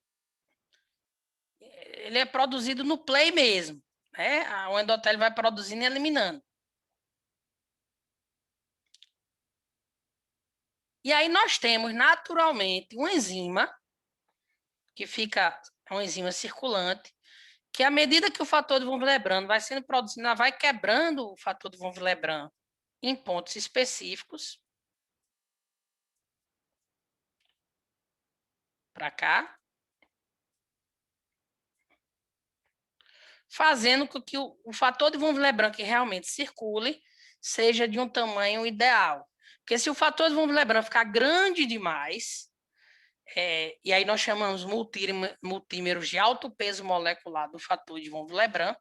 Speaker 1: Ele é produzido no play mesmo, né? O endotélio vai produzindo e eliminando. E aí nós temos naturalmente uma enzima que fica, uma enzima circulante, que à medida que o fator de von Willebrand vai sendo produzido, ela vai quebrando o fator de von Willebrand em pontos específicos. Para cá. Fazendo com que o fator de von Willebrand que realmente circule seja de um tamanho ideal. Porque se o fator de von Willebrand ficar grande demais, e aí nós chamamos multímeros de alto peso molecular do fator de von Willebrand,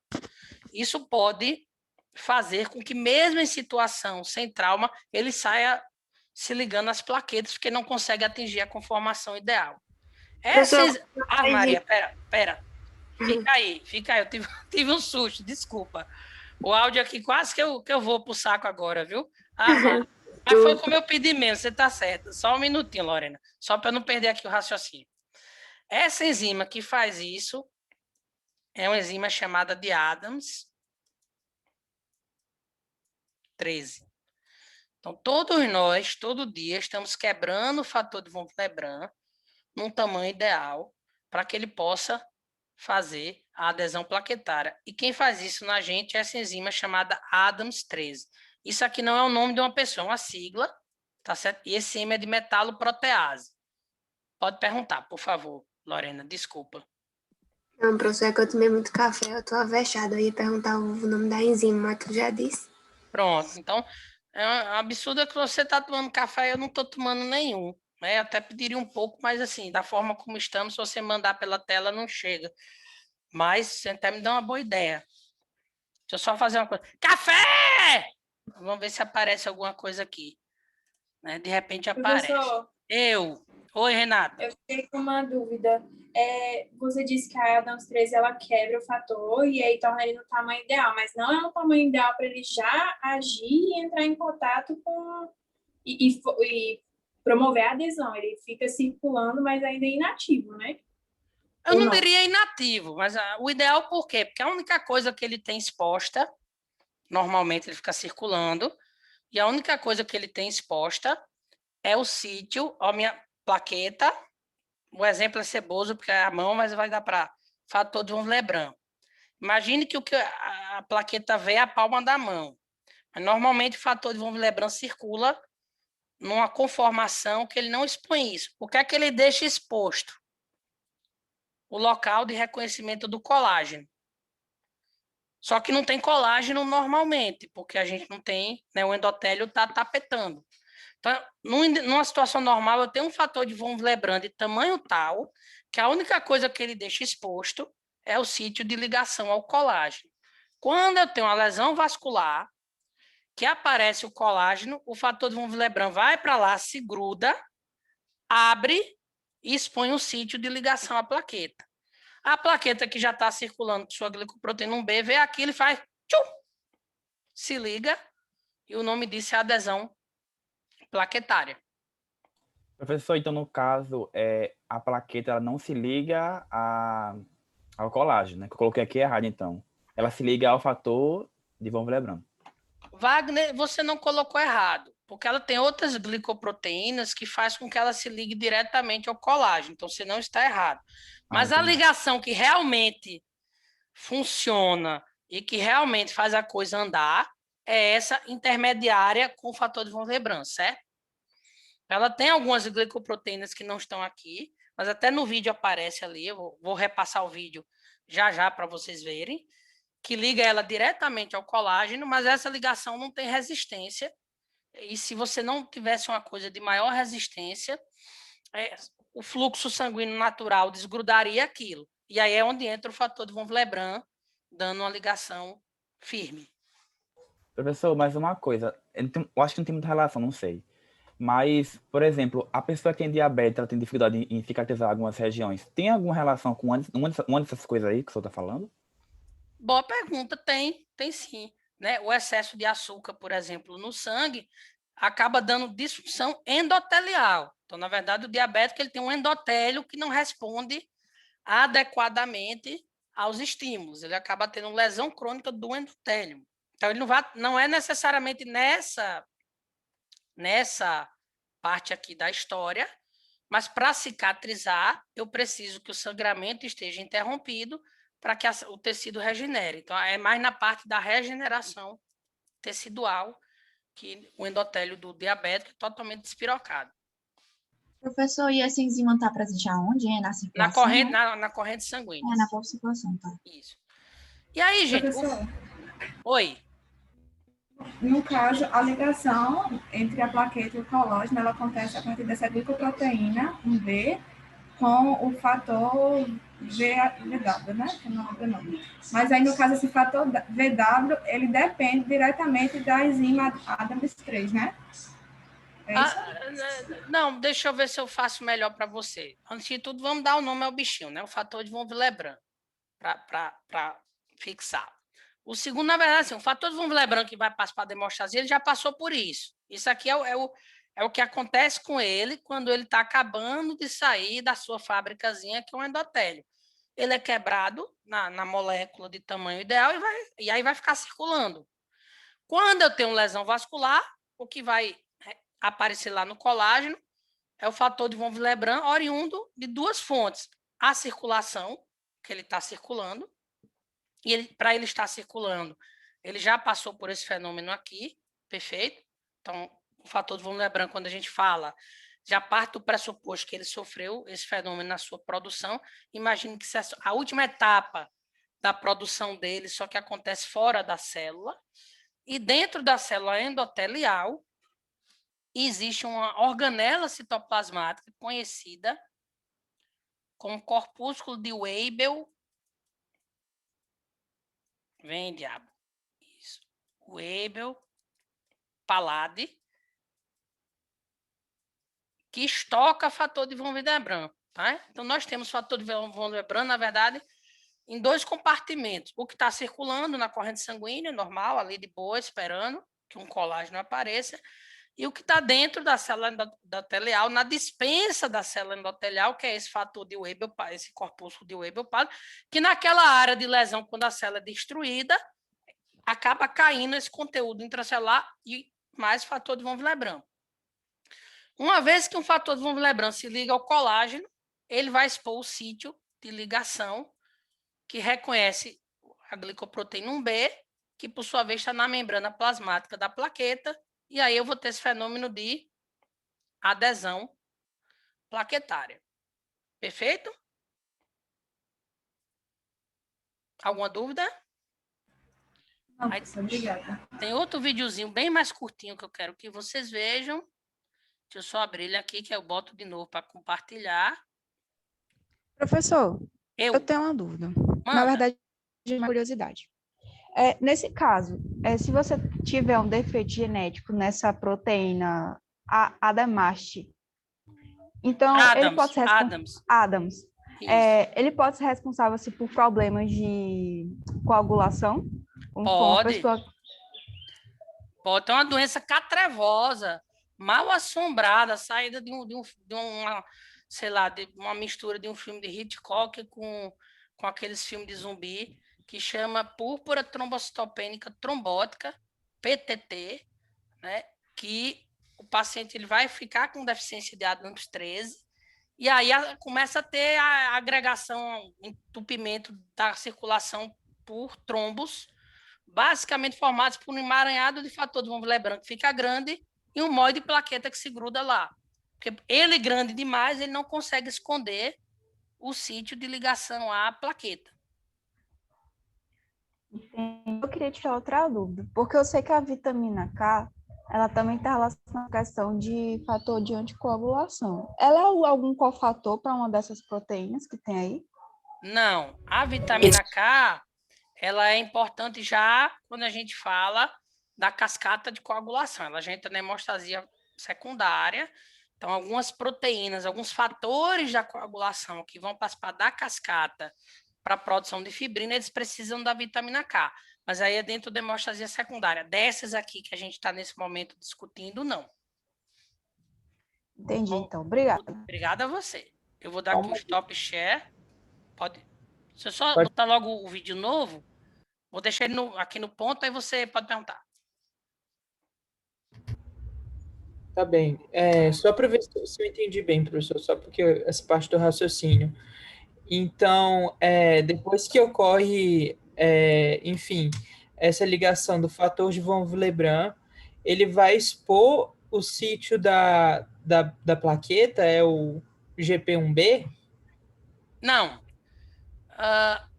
Speaker 1: isso pode fazer com que mesmo em situação sem trauma, ele saia se ligando às plaquetas, porque não consegue atingir a conformação ideal. Maria, pera. Fica aí, eu tive um susto, desculpa. O áudio aqui quase que eu vou pro saco agora, viu? Mas foi como eu pedi mesmo, você tá certo. Só um minutinho, Lorena, só para não perder aqui o raciocínio. Essa enzima que faz isso é uma enzima chamada de Adams 13. Então, todos nós, todo dia, estamos quebrando o fator de von Willebrand num tamanho ideal para que ele possa fazer a adesão plaquetária. E quem faz isso na gente é essa enzima chamada Adams 13. Isso aqui não é o nome de uma pessoa, é uma sigla, tá certo? E esse enzima é de metaloprotease. Pode perguntar, por favor, Lorena, desculpa.
Speaker 5: Não, professor, é que eu tomei muito café, eu tô avexada, eu ia perguntar o nome da enzima, mas tu já disse.
Speaker 1: Pronto, então, é um absurdo que você tá tomando café e eu não tô tomando nenhum. Eu até pediria um pouco, mas assim, da forma como estamos, se você mandar pela tela, não chega. Mas você até me dá uma boa ideia. Deixa eu só fazer uma coisa. Café! Vamos ver se aparece alguma coisa aqui. Né? De repente aparece.
Speaker 6: Professor,
Speaker 1: Oi, Renata.
Speaker 6: eu fiquei com uma dúvida. Você disse que a Adams 13 ela quebra o fator e aí torna ele no tamanho ideal, mas não é um tamanho ideal para ele já agir e entrar em contato com e promover a adesão. Ele fica circulando, mas ainda é inativo, né?
Speaker 1: Eu não diria inativo, mas o ideal por quê? Porque a única coisa que ele tem exposta, normalmente ele fica circulando, e a única coisa que ele tem exposta é o sítio, a minha plaqueta, o exemplo é ceboso, porque é a mão, mas vai dar para fator de von Willebrand. Imagine que a plaqueta vê é a palma da mão. Mas normalmente o fator de von Willebrand circula numa conformação que ele não expõe isso. O que é que ele deixa exposto? O local de reconhecimento do colágeno. Só que não tem colágeno normalmente, porque a gente não tem, né, o endotélio está tapetando. Então, numa situação normal, eu tenho um fator de von Willebrand de tamanho tal, que a única coisa que ele deixa exposto é o sítio de ligação ao colágeno. Quando eu tenho uma lesão vascular, que aparece o colágeno, o fator de von Willebrand vai para lá, se gruda, abre e expõe o sítio de ligação à plaqueta. A plaqueta que já está circulando com sua glicoproteína 1B, vê aquilo e faz tchum, se liga, e o nome disso é adesão plaquetária.
Speaker 7: Professor, então no caso, a plaqueta ela não se liga ao colágeno, né? Que eu coloquei aqui errado, então. Ela se liga ao fator de von Willebrand.
Speaker 1: Wagner, você não colocou errado, porque ela tem outras glicoproteínas que faz com que ela se ligue diretamente ao colágeno, então você não está errado. Mas a ligação que realmente funciona e que realmente faz a coisa andar é essa intermediária com o fator de von Willebrand, certo? Ela tem algumas glicoproteínas que não estão aqui, mas até no vídeo aparece ali, eu vou repassar o vídeo já para vocês verem, que liga ela diretamente ao colágeno, mas essa ligação não tem resistência, e se você não tivesse uma coisa de maior resistência, o fluxo sanguíneo natural desgrudaria aquilo. E aí é onde entra o fator de von Willebrand, dando uma ligação firme.
Speaker 7: Professor, mais uma coisa. Eu acho que não tem muita relação, não sei. Mas, por exemplo, a pessoa que tem diabetes, ela tem dificuldade em cicatrizar algumas regiões. Tem alguma relação com uma dessas coisas aí que o senhor está falando?
Speaker 1: Boa pergunta, tem sim. Né? O excesso de açúcar, por exemplo, no sangue, acaba dando disfunção endotelial. Então, na verdade, o diabético ele tem um endotélio que não responde adequadamente aos estímulos. Ele acaba tendo lesão crônica do endotélio. Então, ele não é necessariamente nessa parte aqui da história, mas para cicatrizar, eu preciso que o sangramento esteja interrompido para que o tecido regenere. Então, é mais na parte da regeneração tecidual que o endotélio do diabético é totalmente despirocado.
Speaker 3: Professor, e essa enzima está presente aonde? Na circulação?
Speaker 1: Na corrente sanguínea.
Speaker 3: Na circulação, tá.
Speaker 1: Isso. E aí, gente?
Speaker 6: Professor,
Speaker 1: Oi.
Speaker 6: no caso, a ligação entre a plaqueta e o colágeno, ela acontece a partir dessa glicoproteína, um B, com o fator VW, né? Que não é o nome. Mas aí, no caso, esse fator VW, ele depende diretamente da enzima Adams 3, né?
Speaker 1: Não, deixa eu ver se eu faço melhor para você. Antes de tudo, vamos dar o nome ao bichinho, né? O fator de von Willebrand, para fixar. O segundo, na verdade, assim, o fator de von Willebrand que vai passar para a demostrasia, ele já passou por isso. Isso aqui é o que acontece com ele quando ele está acabando de sair da sua fábricazinha, que é o endotélio. Ele é quebrado na molécula de tamanho ideal e aí vai ficar circulando. Quando eu tenho lesão vascular, o que vai aparecer lá no colágeno é o fator de von Willebrand oriundo de duas fontes. A circulação, que ele está circulando, e para ele estar circulando, ele já passou por esse fenômeno aqui, perfeito? Então, o fator de von Willebrand, quando a gente fala, já parte do pressuposto que ele sofreu esse fenômeno na sua produção. Imagine que a última etapa da produção dele, só que acontece fora da célula, e dentro da célula endotelial, existe uma organela citoplasmática conhecida como corpúsculo de Weibull. Vem, diabo. Isso. Weibull Palade, que estoca fator de von Willebrand. Tá? Então, nós temos fator de von Willebrand, na verdade, em dois compartimentos. O que está circulando na corrente sanguínea, normal, ali de boa, esperando que um colágeno apareça, e o que está dentro da célula endotelial, na dispensa da célula endotelial, que é esse fator de Weibull, esse corpúsculo de Weibull, que naquela área de lesão, quando a célula é destruída, acaba caindo esse conteúdo intracelular e mais fator de von Willebrand. Uma vez que um fator de von Willebrand se liga ao colágeno, ele vai expor o sítio de ligação que reconhece a glicoproteína 1B, que por sua vez está na membrana plasmática da plaqueta, e aí eu vou ter esse fenômeno de adesão plaquetária. Perfeito? Alguma dúvida?
Speaker 6: Não, professor, obrigada.
Speaker 1: Tem outro videozinho bem mais curtinho que eu quero que vocês vejam. Deixa eu só abrir ele aqui, que eu boto de novo para compartilhar.
Speaker 8: Professor, eu tenho uma dúvida. Na verdade, é uma curiosidade. Nesse caso, se você tiver um defeito genético nessa proteína ADAMAST, então ele pode ser Adams. Ele pode ser responsável assim, por problemas de coagulação?
Speaker 1: Pode. Pode ter uma doença catrevosa, mal assombrada, saída de uma, sei lá, de uma mistura de um filme de Hitchcock com aqueles filmes de zumbi, que chama púrpura trombocitopênica trombótica, PTT, né? Que o paciente ele vai ficar com deficiência de Adams 13, e aí começa a ter a agregação, entupimento da circulação por trombos, basicamente formados por um emaranhado de fator de von Willebrand que fica grande e um molde de plaqueta que se gruda lá. Porque ele grande demais, ele não consegue esconder o sítio de ligação à plaqueta.
Speaker 8: Eu queria tirar outra dúvida, porque eu sei que a vitamina K, ela também está relacionada com a questão de fator de anticoagulação. Ela é algum cofator para uma dessas proteínas que tem aí?
Speaker 1: Não, a vitamina K, ela é importante já quando a gente fala da cascata de coagulação. Ela já entra na hemostasia secundária. Então, algumas proteínas, alguns fatores da coagulação que vão participar da cascata para a produção de fibrina, eles precisam da vitamina K. Mas aí é dentro da hemostasia secundária. Dessas aqui que a gente está nesse momento discutindo, não.
Speaker 8: Entendi, então. Obrigada.
Speaker 1: Obrigada a você. Eu vou dar aqui o stop share. Pode. Se eu só botar logo o vídeo novo, vou deixar ele aqui no ponto, aí você pode perguntar.
Speaker 9: Tá bem. Só para ver se eu entendi bem, professor, só porque essa parte do raciocínio. Então, depois que ocorre, enfim, essa ligação do fator de von Willebrand, ele vai expor o sítio da plaqueta, é o GP1B?
Speaker 1: Não.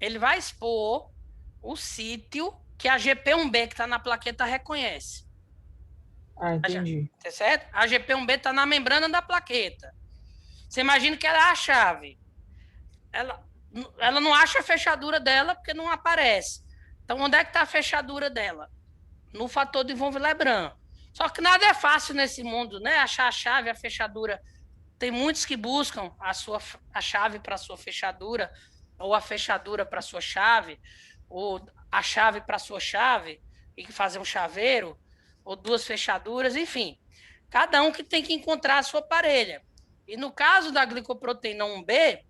Speaker 1: Ele vai expor o sítio que a GP1B, que está na plaqueta, reconhece.
Speaker 9: Ah, entendi.
Speaker 1: Tá certo? A GP1B está na membrana da plaqueta. Você imagina que ela é a chave. Ela não acha a fechadura dela porque não aparece. Então, onde é que está a fechadura dela? No fator de von Willebrand. Só que nada é fácil nesse mundo, né? Achar a chave, a fechadura. Tem muitos que buscam a chave para a sua fechadura, ou a fechadura para a sua chave, ou a chave para a sua chave, e fazer um chaveiro, ou duas fechaduras, enfim. Cada um que tem que encontrar a sua parelha. E no caso da glicoproteína 1B,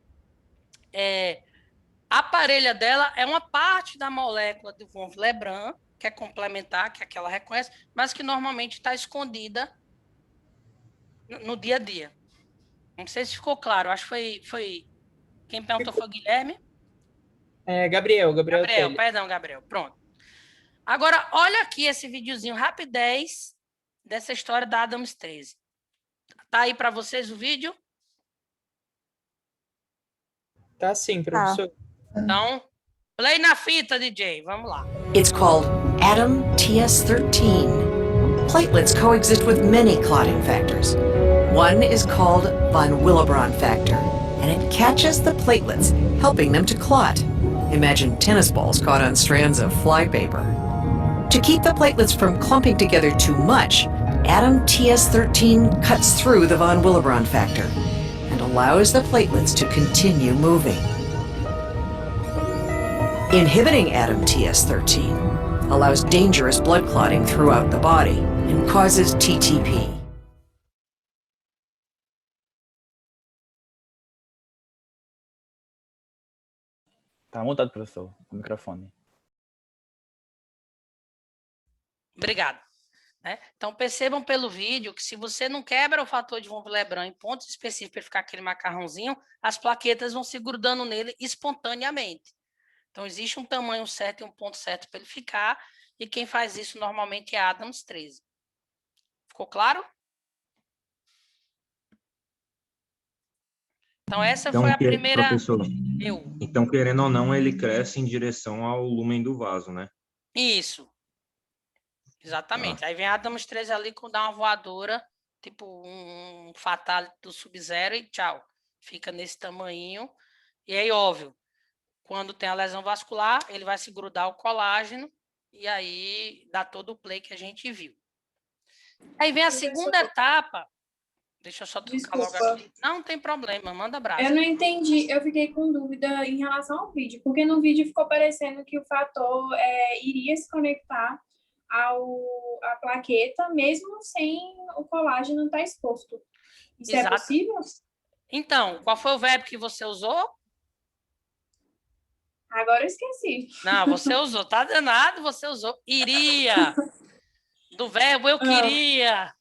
Speaker 1: a parelha dela é uma parte da molécula de von Willebrand, que é complementar, que é que ela reconhece, mas que normalmente está escondida no dia a dia. Não sei se ficou claro, acho que foi quem perguntou foi o Guilherme?
Speaker 9: Gabriel.
Speaker 1: Perdão, Gabriel, pronto. Agora, olha aqui esse videozinho rapidez dessa história da Adams 13. Tá aí para vocês o vídeo?
Speaker 9: Tá sim, professor.
Speaker 1: Então, play na fita, DJ, vamos lá.
Speaker 10: It's called Adam TS13. Platelets coexist with many clotting factors. One is called von Willebrand factor, and it catches the platelets, helping them to clot. Imagine tennis balls caught on strands of flypaper. To keep the platelets from clumping together too much, Adam TS13 cuts through the von Willebrand factor and allows the platelets to continue moving. Inhibiting Adam TS13 allows dangerous blood clotting throughout the body and causes TTP.
Speaker 7: Tá mutado, professor, o microfone.
Speaker 1: Obrigado. Então, percebam pelo vídeo que se você não quebra o fator de von Willebrand em pontos específicos para ficar aquele macarrãozinho, as plaquetas vão se grudando nele espontaneamente. Então, existe um tamanho certo e um ponto certo para ele ficar, e quem faz isso normalmente é Adams 13. Ficou claro? Então, essa foi a primeira...
Speaker 11: Professor, então, querendo ou não, ele cresce em direção ao lúmen do vaso, né?
Speaker 1: Isso. Exatamente. Aí vem Adams 13 ali com dar uma voadora, tipo um fatality do Sub-Zero e tchau. Fica nesse tamanho. E aí, óbvio, quando tem a lesão vascular, ele vai se grudar ao colágeno e aí dá todo o play que a gente viu. Aí vem a segunda etapa. Deixa eu só trocar logo aqui. Não tem problema, manda abraço.
Speaker 6: Eu não entendi, eu fiquei com dúvida em relação ao vídeo, porque no vídeo ficou parecendo que o fator iria se conectar à plaqueta, mesmo sem o colágeno estar exposto. Isso
Speaker 1: Exato.
Speaker 6: É possível?
Speaker 1: Então, qual foi o verbo que você usou?
Speaker 6: Agora eu esqueci.
Speaker 1: Não, você usou, tá danado, você usou. Iria. Do verbo eu queria.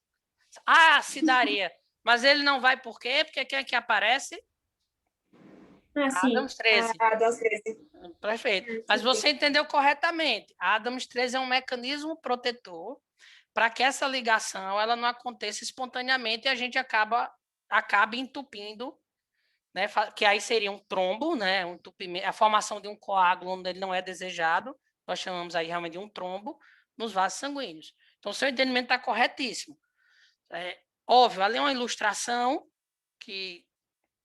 Speaker 1: Se daria. Mas ele não vai por quê? Porque quem é que aparece? Adams 13.
Speaker 6: Adams 13.
Speaker 1: Perfeito. Mas você entendeu corretamente. A Adams 13 é um mecanismo protetor para que essa ligação ela não aconteça espontaneamente e a gente acabe entupindo, né? Que aí seria um trombo, né? Um entupimento, a formação de um coágulo onde ele não é desejado. Nós chamamos aí realmente de um trombo nos vasos sanguíneos. Então, o seu entendimento está corretíssimo. Óbvio, ali é uma ilustração que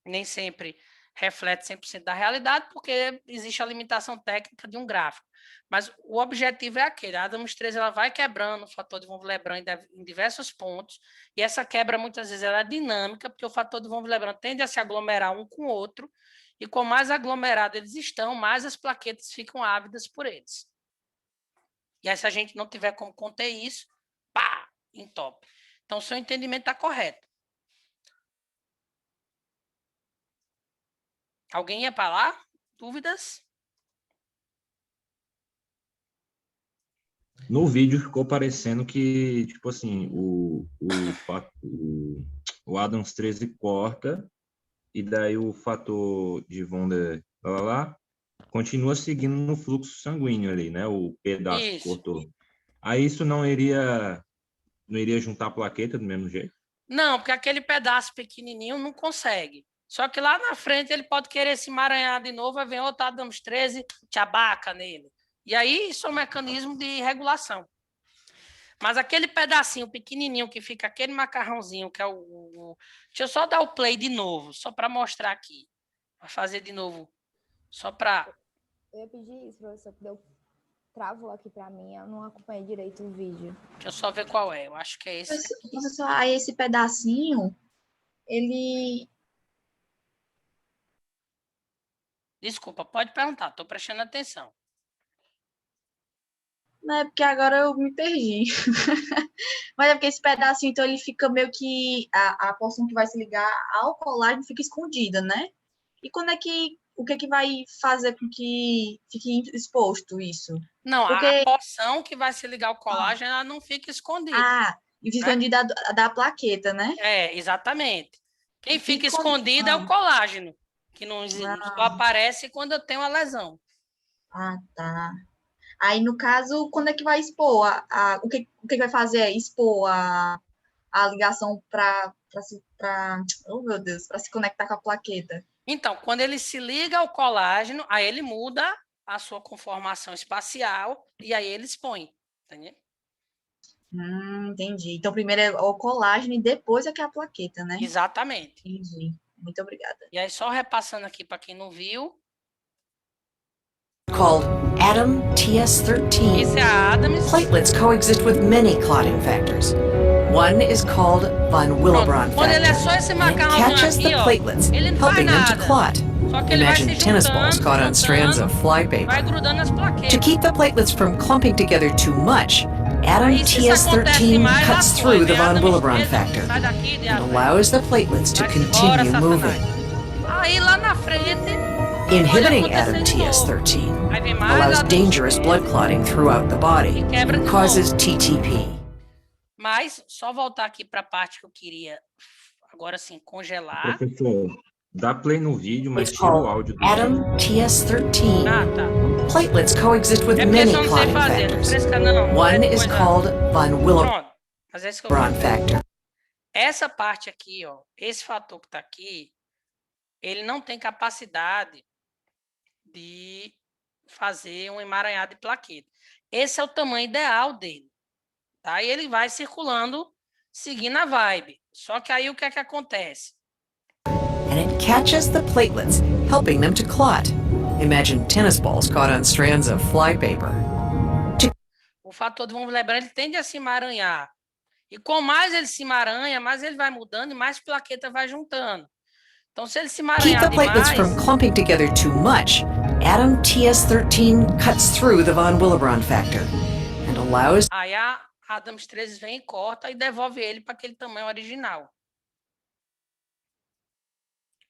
Speaker 1: nem sempre reflete 100% da realidade, porque existe a limitação técnica de um gráfico. Mas o objetivo é aquele. A Adams 13 ela vai quebrando o fator de von Willebrand em diversos pontos, e essa quebra, muitas vezes, ela é dinâmica, porque o fator de von Willebrand tende a se aglomerar um com o outro, e quanto mais aglomerados eles estão, mais as plaquetas ficam ávidas por eles. E aí, se a gente não tiver como conter isso, pá, entope. Então, o seu entendimento está correto. Alguém ia para lá? Dúvidas?
Speaker 11: No vídeo ficou parecendo que, tipo assim, o Adams 13 corta, e daí o fator de von der lá continua seguindo no fluxo sanguíneo ali, né? O pedaço que cortou. Aí isso não iria juntar a plaqueta do mesmo jeito?
Speaker 1: Não, porque aquele pedaço pequenininho não consegue. Só que lá na frente ele pode querer se emaranhar de novo, aí vem outro Adams 13, te abaca nele. E aí isso é um mecanismo de regulação. Mas aquele pedacinho pequenininho que fica aquele macarrãozinho, que é Deixa eu só dar o play de novo, só para mostrar aqui. Vou fazer de novo, só para...
Speaker 12: Eu ia pedir isso, professor, que travou aqui para mim, eu não acompanhei direito o vídeo.
Speaker 1: Deixa eu só ver qual é, eu acho que é esse.
Speaker 3: Professor, aí esse pedacinho, ele...
Speaker 1: Desculpa, pode perguntar, estou prestando atenção.
Speaker 3: Não é porque agora eu me perdi. Mas é porque esse pedacinho, então, ele fica meio que... A porção que vai se ligar ao colágeno fica escondida, né? E quando é que... O que é que vai fazer com que fique exposto isso?
Speaker 1: Não, porque... a porção que vai se ligar ao colágeno, ela não fica escondida.
Speaker 3: E fica escondida da plaqueta, né?
Speaker 1: É, exatamente. Quem fica escondido é o colágeno, que não só aparece quando eu tenho a lesão.
Speaker 3: Ah, tá. Aí, no caso, quando é que vai expor? O que vai fazer é expor a ligação para oh, meu Deus, para se conectar com a plaqueta.
Speaker 1: Então, quando ele se liga ao colágeno, aí ele muda a sua conformação espacial e aí ele expõe, entendeu?
Speaker 3: Entendi. Então, primeiro é o colágeno e depois é que é a plaqueta, né?
Speaker 1: Exatamente.
Speaker 3: Entendi. Muito obrigada.
Speaker 1: E aí, só repassando aqui para quem não viu.
Speaker 10: Called Adam TS13.
Speaker 1: Esse é a Adams.
Speaker 10: Platelets coexist with many clotting factors. One is called von Willebrand factor, and it catches the platelets, helping them to clot. Imagine tennis balls caught on strands of flypaper. To keep the platelets from clumping together too much, Adam TS13 cuts through the von Willebrand factor and allows the platelets to continue moving. Inhibiting Adam TS13 allows dangerous blood clotting throughout the body and causes TTP.
Speaker 1: Mas, só voltar aqui para a parte que eu queria, agora sim, congelar.
Speaker 11: Professor, dá play no vídeo, mas tira o áudio do
Speaker 10: Adam TS13. Platelets coexist with many clotting factors. One is called von Willebrand factor.
Speaker 1: Essa parte aqui, ó, esse fator que está aqui, ele não tem capacidade de fazer um emaranhado de plaqueta. Esse é o tamanho ideal dele. Tá? E ele vai circulando, seguindo a vibe. Só que aí o que é que acontece?
Speaker 10: And it catches the platelets, helping them to clot. Imagine tennis balls caught on strands of flypaper.
Speaker 1: O fator de von Willebrand ele tende a se emaranhar. E com mais ele se emaranha, mais ele vai mudando e mais plaqueta vai juntando. Então, se ele se emaranhar
Speaker 10: Keep the platelets
Speaker 1: demais,
Speaker 10: from clumping together too much, Adam TS13 cuts through the von Willebrand factor and allows...
Speaker 1: Aí a Adams 13 vem e corta e devolve ele para aquele tamanho original.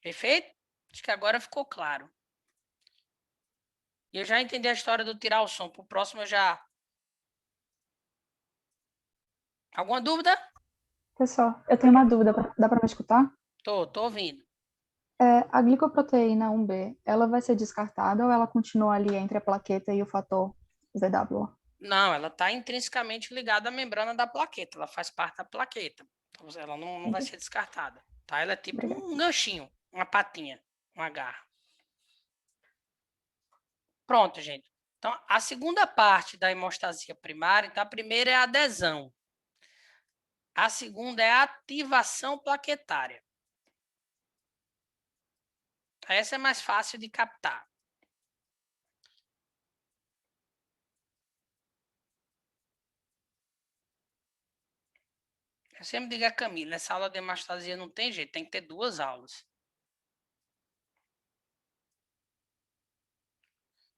Speaker 1: Perfeito? Acho que agora ficou claro. E eu já entendi a história do tirar o som. Para o próximo eu já... Alguma dúvida?
Speaker 13: Pessoal, eu tenho uma dúvida. Dá para me escutar?
Speaker 1: Tô ouvindo.
Speaker 13: A glicoproteína 1B, ela vai ser descartada ou ela continua ali entre a plaqueta e o fator ZW?
Speaker 1: Não, ela está intrinsecamente ligada à membrana da plaqueta. Ela faz parte da plaqueta. Então, ela não vai ser descartada. Tá? Ela é tipo um ganchinho, uma patinha, uma garra. Pronto, gente. Então, a segunda parte da hemostasia primária, então, a primeira é a adesão. A segunda é a ativação plaquetária. Essa é mais fácil de captar. Eu sempre digo a Camila, essa aula de hemostasia não tem jeito, tem que ter 2 aulas.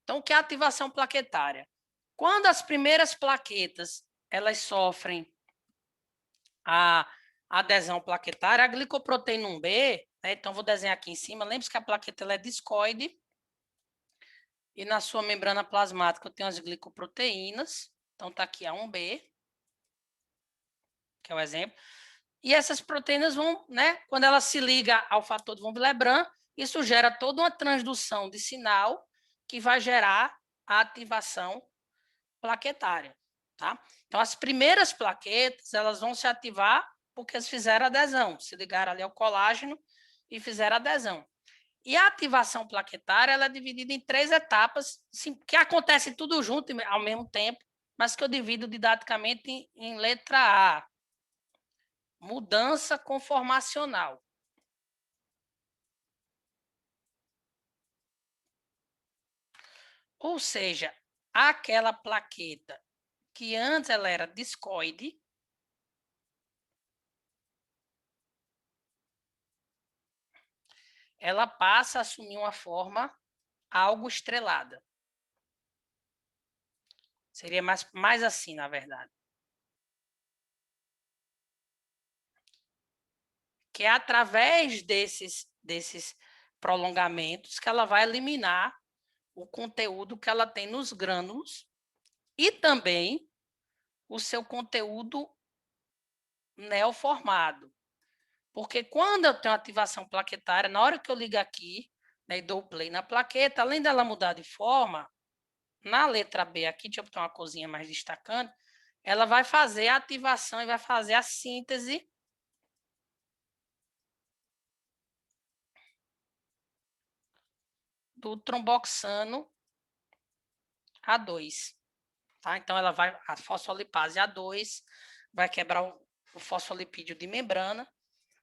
Speaker 1: Então, o que é ativação plaquetária? Quando as primeiras plaquetas, elas sofrem a adesão plaquetária, a glicoproteína 1B, né, então vou desenhar aqui em cima, lembre-se que a plaqueta ela é discoide, e na sua membrana plasmática eu tenho as glicoproteínas, então está aqui a 1B, que é o exemplo, e essas proteínas vão, né, quando ela se liga ao fator de von Willebrand, isso gera toda uma transdução de sinal que vai gerar a ativação plaquetária, tá? Então, as primeiras plaquetas, elas vão se ativar porque eles fizeram adesão, se ligaram ali ao colágeno e fizeram adesão. E a ativação plaquetária, ela é dividida em 3 etapas, que acontece tudo junto ao mesmo tempo, mas que eu divido didaticamente em letra A. Mudança conformacional. Ou seja, aquela plaqueta que antes ela era discoide, ela passa a assumir uma forma algo estrelada. Seria mais assim, na verdade. Que é através desses prolongamentos que ela vai eliminar o conteúdo que ela tem nos grânulos e também o seu conteúdo neoformado. Porque quando eu tenho ativação plaquetária, na hora que eu ligo aqui, né, e dou play na plaqueta, além dela mudar de forma, na letra B aqui, deixa eu botar uma coisinha mais destacando, ela vai fazer a ativação e vai fazer a síntese do tromboxano A2. Tá? Então, ela vai, a fosfolipase A2 vai quebrar o fosfolipídio de membrana,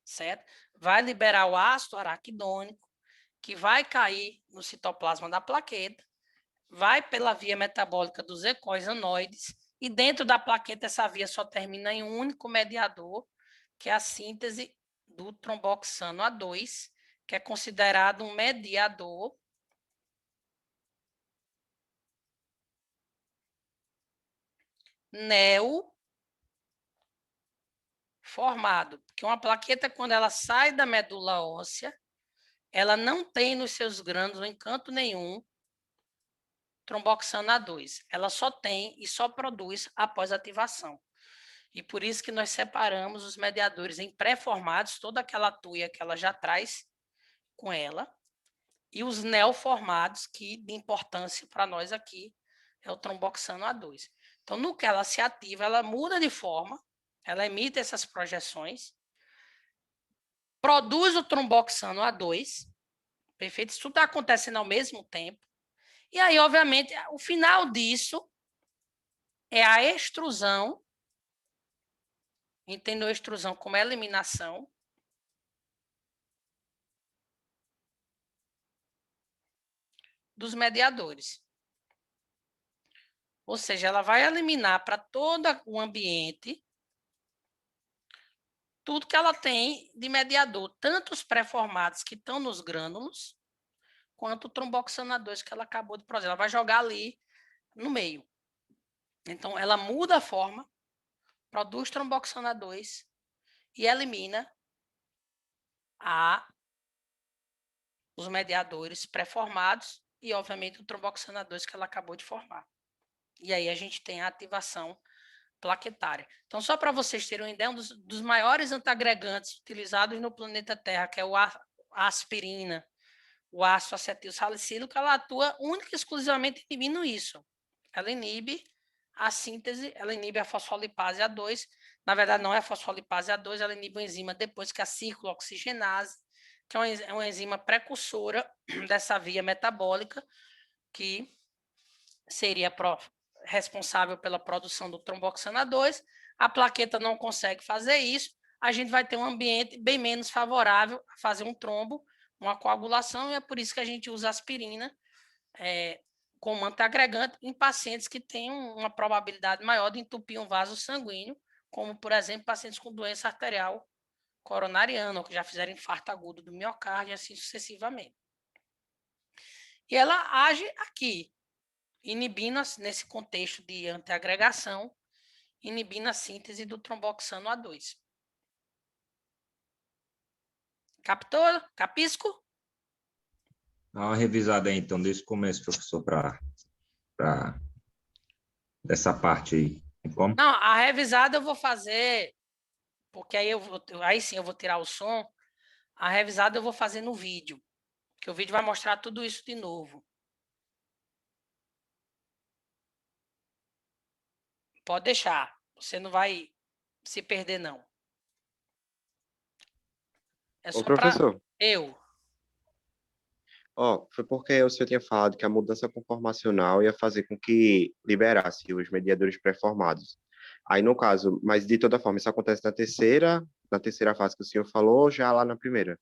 Speaker 1: certo? Vai liberar o ácido araquidônico, que vai cair no citoplasma da plaqueta, vai pela via metabólica dos ecoisanoides, e dentro da plaqueta essa via só termina em um único mediador, que é a síntese do tromboxano A2, que é considerado um mediador neoformado, porque uma plaqueta, quando ela sai da medula óssea, ela não tem nos seus grânulos, em canto nenhum, tromboxano A2. Ela só tem e só produz após ativação. E por isso que nós separamos os mediadores em pré-formados, toda aquela tuia que ela já traz com ela, e os neoformados, que de importância para nós aqui é o tromboxano A2. Então, no que ela se ativa, ela muda de forma, ela emite essas projeções, produz o tromboxano A2, perfeito? Isso tudo está acontecendo ao mesmo tempo. E aí, obviamente, o final disso é a extrusão, entendeu a extrusão como eliminação, dos mediadores. Ou seja, ela vai eliminar para todo o ambiente tudo que ela tem de mediador, tanto os pré-formados que estão nos grânulos, quanto o tromboxano A2 que ela acabou de produzir. Ela vai jogar ali no meio. Então, ela muda a forma, produz tromboxano A2 e elimina os mediadores pré-formados e, obviamente, o tromboxano A2 que ela acabou de formar. E aí a gente tem a ativação plaquetária. Então, só para vocês terem uma ideia, um dos maiores antiagregantes utilizados no planeta Terra, que é a aspirina, o ácido acetil salicílico, ela atua única e exclusivamente inibindo isso. Ela inibe a síntese, ela inibe a fosfolipase A2. Na verdade, não é a fosfolipase A2, ela inibe a enzima depois que a ciclooxigenase, que é uma enzima precursora dessa via metabólica, que seria responsável pela produção do tromboxano A2, a plaqueta não consegue fazer isso, a gente vai ter um ambiente bem menos favorável a fazer um trombo, uma coagulação, e é por isso que a gente usa aspirina como antiagregante em pacientes que têm uma probabilidade maior de entupir um vaso sanguíneo, como, por exemplo, pacientes com doença arterial coronariana, ou que já fizeram infarto agudo do miocárdio, e assim sucessivamente. E ela age aqui, inibindo, nesse contexto de antiagregação, inibindo a síntese do tromboxano A2. Captou? Capisco?
Speaker 11: Dá uma revisada aí, então, desde o começo, professor, para dessa parte aí. Tem como?
Speaker 1: Não, a revisada eu vou fazer, porque aí sim eu vou tirar o som. A revisada eu vou fazer no vídeo, que o vídeo vai mostrar tudo isso de novo. Pode deixar, você não vai se perder, não. É
Speaker 14: Ô,
Speaker 1: só
Speaker 14: professor,
Speaker 1: eu.
Speaker 14: foi porque o senhor tinha falado que a mudança conformacional ia fazer com que liberasse os mediadores pré-formados. Aí, no caso, mas de toda forma, isso acontece na terceira fase que o senhor falou, ou já lá na primeira?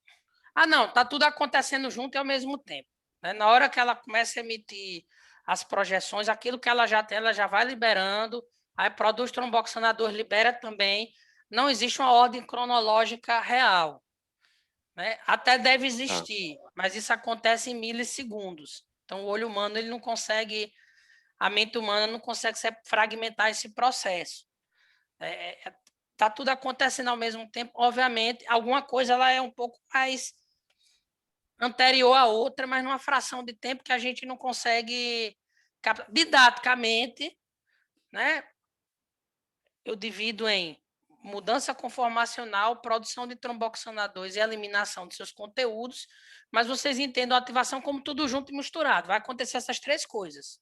Speaker 1: Ah, não, tá tudo acontecendo junto e ao mesmo tempo, né? Na hora que ela começa a emitir as projeções, aquilo que ela já tem, ela já vai liberando, aí produz tromboxanador, libera também. Não existe uma ordem cronológica real, né? Até deve existir, mas isso acontece em milissegundos. Então, o olho humano, ele não consegue, a mente humana não consegue fragmentar esse processo. Tá tudo acontecendo ao mesmo tempo. Obviamente, alguma coisa ela é um pouco mais anterior à outra, mas numa fração de tempo que a gente não consegue didaticamente, né? Eu divido em mudança conformacional, produção de tromboxanadores e eliminação de seus conteúdos, mas vocês entendam a ativação como tudo junto e misturado. Vai acontecer essas três coisas.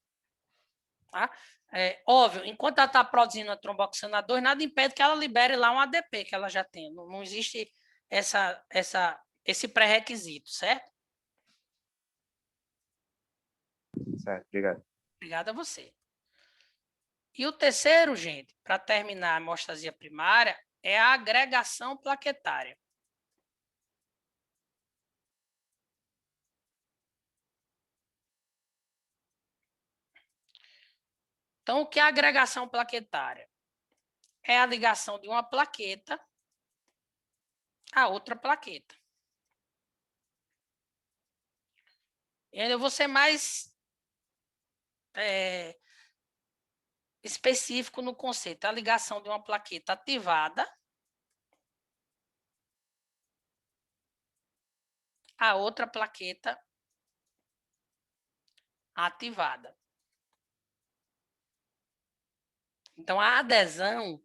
Speaker 1: Tá? Óbvio, enquanto ela está produzindo a tromboxanador, nada impede que ela libere lá um ADP que ela já tem. Não existe esse pré-requisito, certo?
Speaker 14: Certo, obrigado.
Speaker 1: Obrigado a você. E o terceiro, gente, para terminar a hemostasia primária, é a agregação plaquetária. Então, o que é a agregação plaquetária? É a ligação de uma plaqueta a outra plaqueta. E ainda eu vou ser mais específico no conceito. A ligação de uma plaqueta ativada a outra plaqueta ativada. Então, a adesão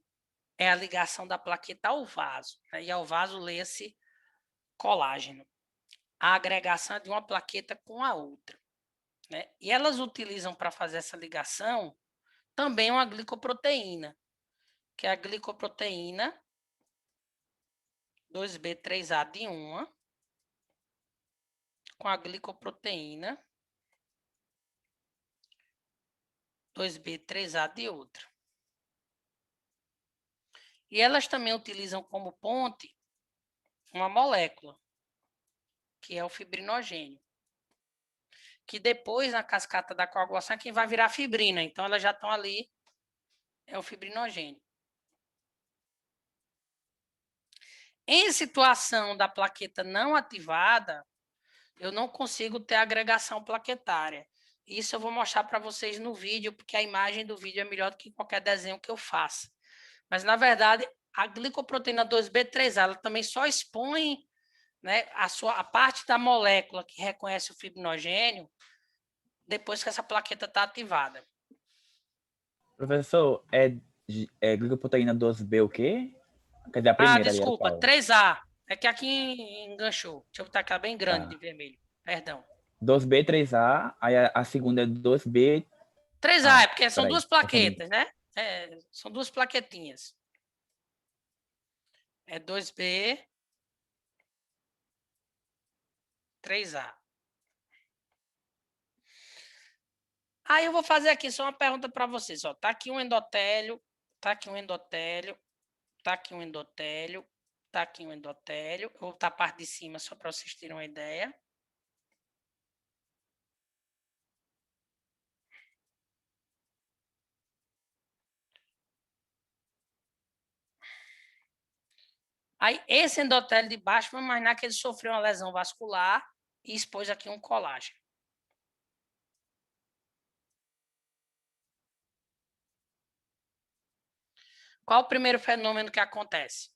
Speaker 1: é a ligação da plaqueta ao vaso, né? E ao vaso lê-se colágeno. A agregação é de uma plaqueta com a outra, né? E elas utilizam para fazer essa ligação também uma glicoproteína, que é a glicoproteína 2B3A de uma com a glicoproteína 2B3A de outra. E elas também utilizam como ponte uma molécula, que é o fibrinogênio, que depois, na cascata da coagulação, é quem vai virar fibrina. Então, elas já estão ali, é o fibrinogênio. Em situação da plaqueta não ativada, eu não consigo ter agregação plaquetária. Isso eu vou mostrar para vocês no vídeo, porque a imagem do vídeo é melhor do que qualquer desenho que eu faça. Mas, na verdade, a glicoproteína 2B3A, ela também só expõe, né, a parte da molécula que reconhece o fibrinogênio depois que essa plaqueta está ativada.
Speaker 7: Professor, é glicoproteína 2B o quê? Quer dizer, a primeira
Speaker 1: desculpa,
Speaker 7: ali,
Speaker 1: 3A. É que aqui enganchou. Deixa eu botar aquela bem grande de vermelho. Perdão.
Speaker 7: 2B, 3A, aí a segunda é 2B...
Speaker 1: 3A, é porque são duas plaquetas, né? São duas plaquetinhas. É 2B, 3A. Aí eu vou fazer aqui só uma pergunta para vocês. Ó. Tá aqui um endotélio, tá aqui um endotélio, tá aqui um endotélio, tá aqui um endotélio. Eu vou botar a parte de cima só para vocês terem uma ideia. Aí, esse endotélio de baixo, vamos imaginar que ele sofreu uma lesão vascular e expôs aqui um colágeno. Qual o primeiro fenômeno que acontece?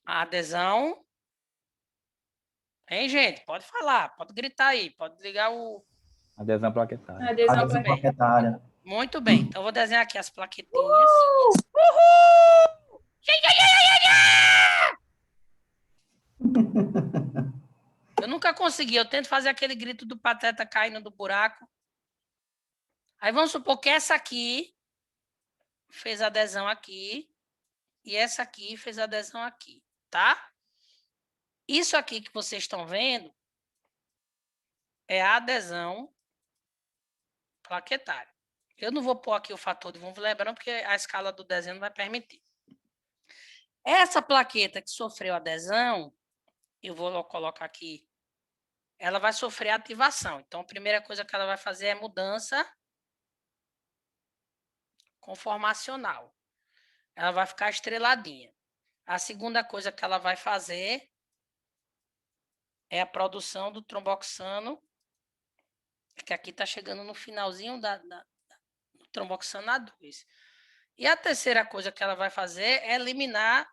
Speaker 1: A adesão. Hein, gente? Pode falar, pode gritar aí, pode ligar o...
Speaker 7: Adesão plaquetária.
Speaker 6: Adesão
Speaker 15: plaquetária.
Speaker 1: Muito bem, então eu vou desenhar aqui as plaquetinhas. Uhul! Eu nunca consegui, eu tento fazer aquele grito do Pateta caindo do buraco. Aí vamos supor que essa aqui fez adesão aqui e essa aqui fez adesão aqui, tá? Isso aqui que vocês estão vendo é a adesão plaquetária. Eu não vou pôr aqui o fator de von Willebrand, porque a escala do desenho não vai permitir. Essa plaqueta que sofreu adesão, eu vou colocar aqui, ela vai sofrer ativação. Então, a primeira coisa que ela vai fazer é mudança conformacional. Ela vai ficar estreladinha. A segunda coisa que ela vai fazer é a produção do tromboxano, que aqui está chegando no finalzinho do tromboxano A2. E a terceira coisa que ela vai fazer é eliminar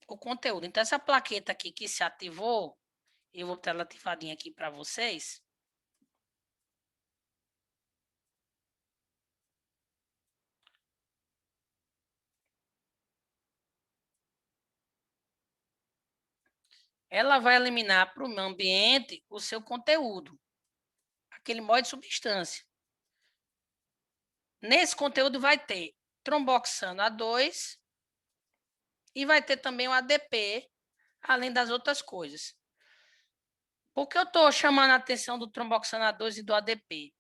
Speaker 1: o conteúdo. Então, essa plaqueta aqui que se ativou, eu vou botar ela ativadinha aqui para vocês. Ela vai eliminar para o ambiente o seu conteúdo, aquele molde de substância. Nesse conteúdo vai ter tromboxano A2 e vai ter também o ADP, além das outras coisas. Por que eu estou chamando a atenção do tromboxano A2 e do ADP?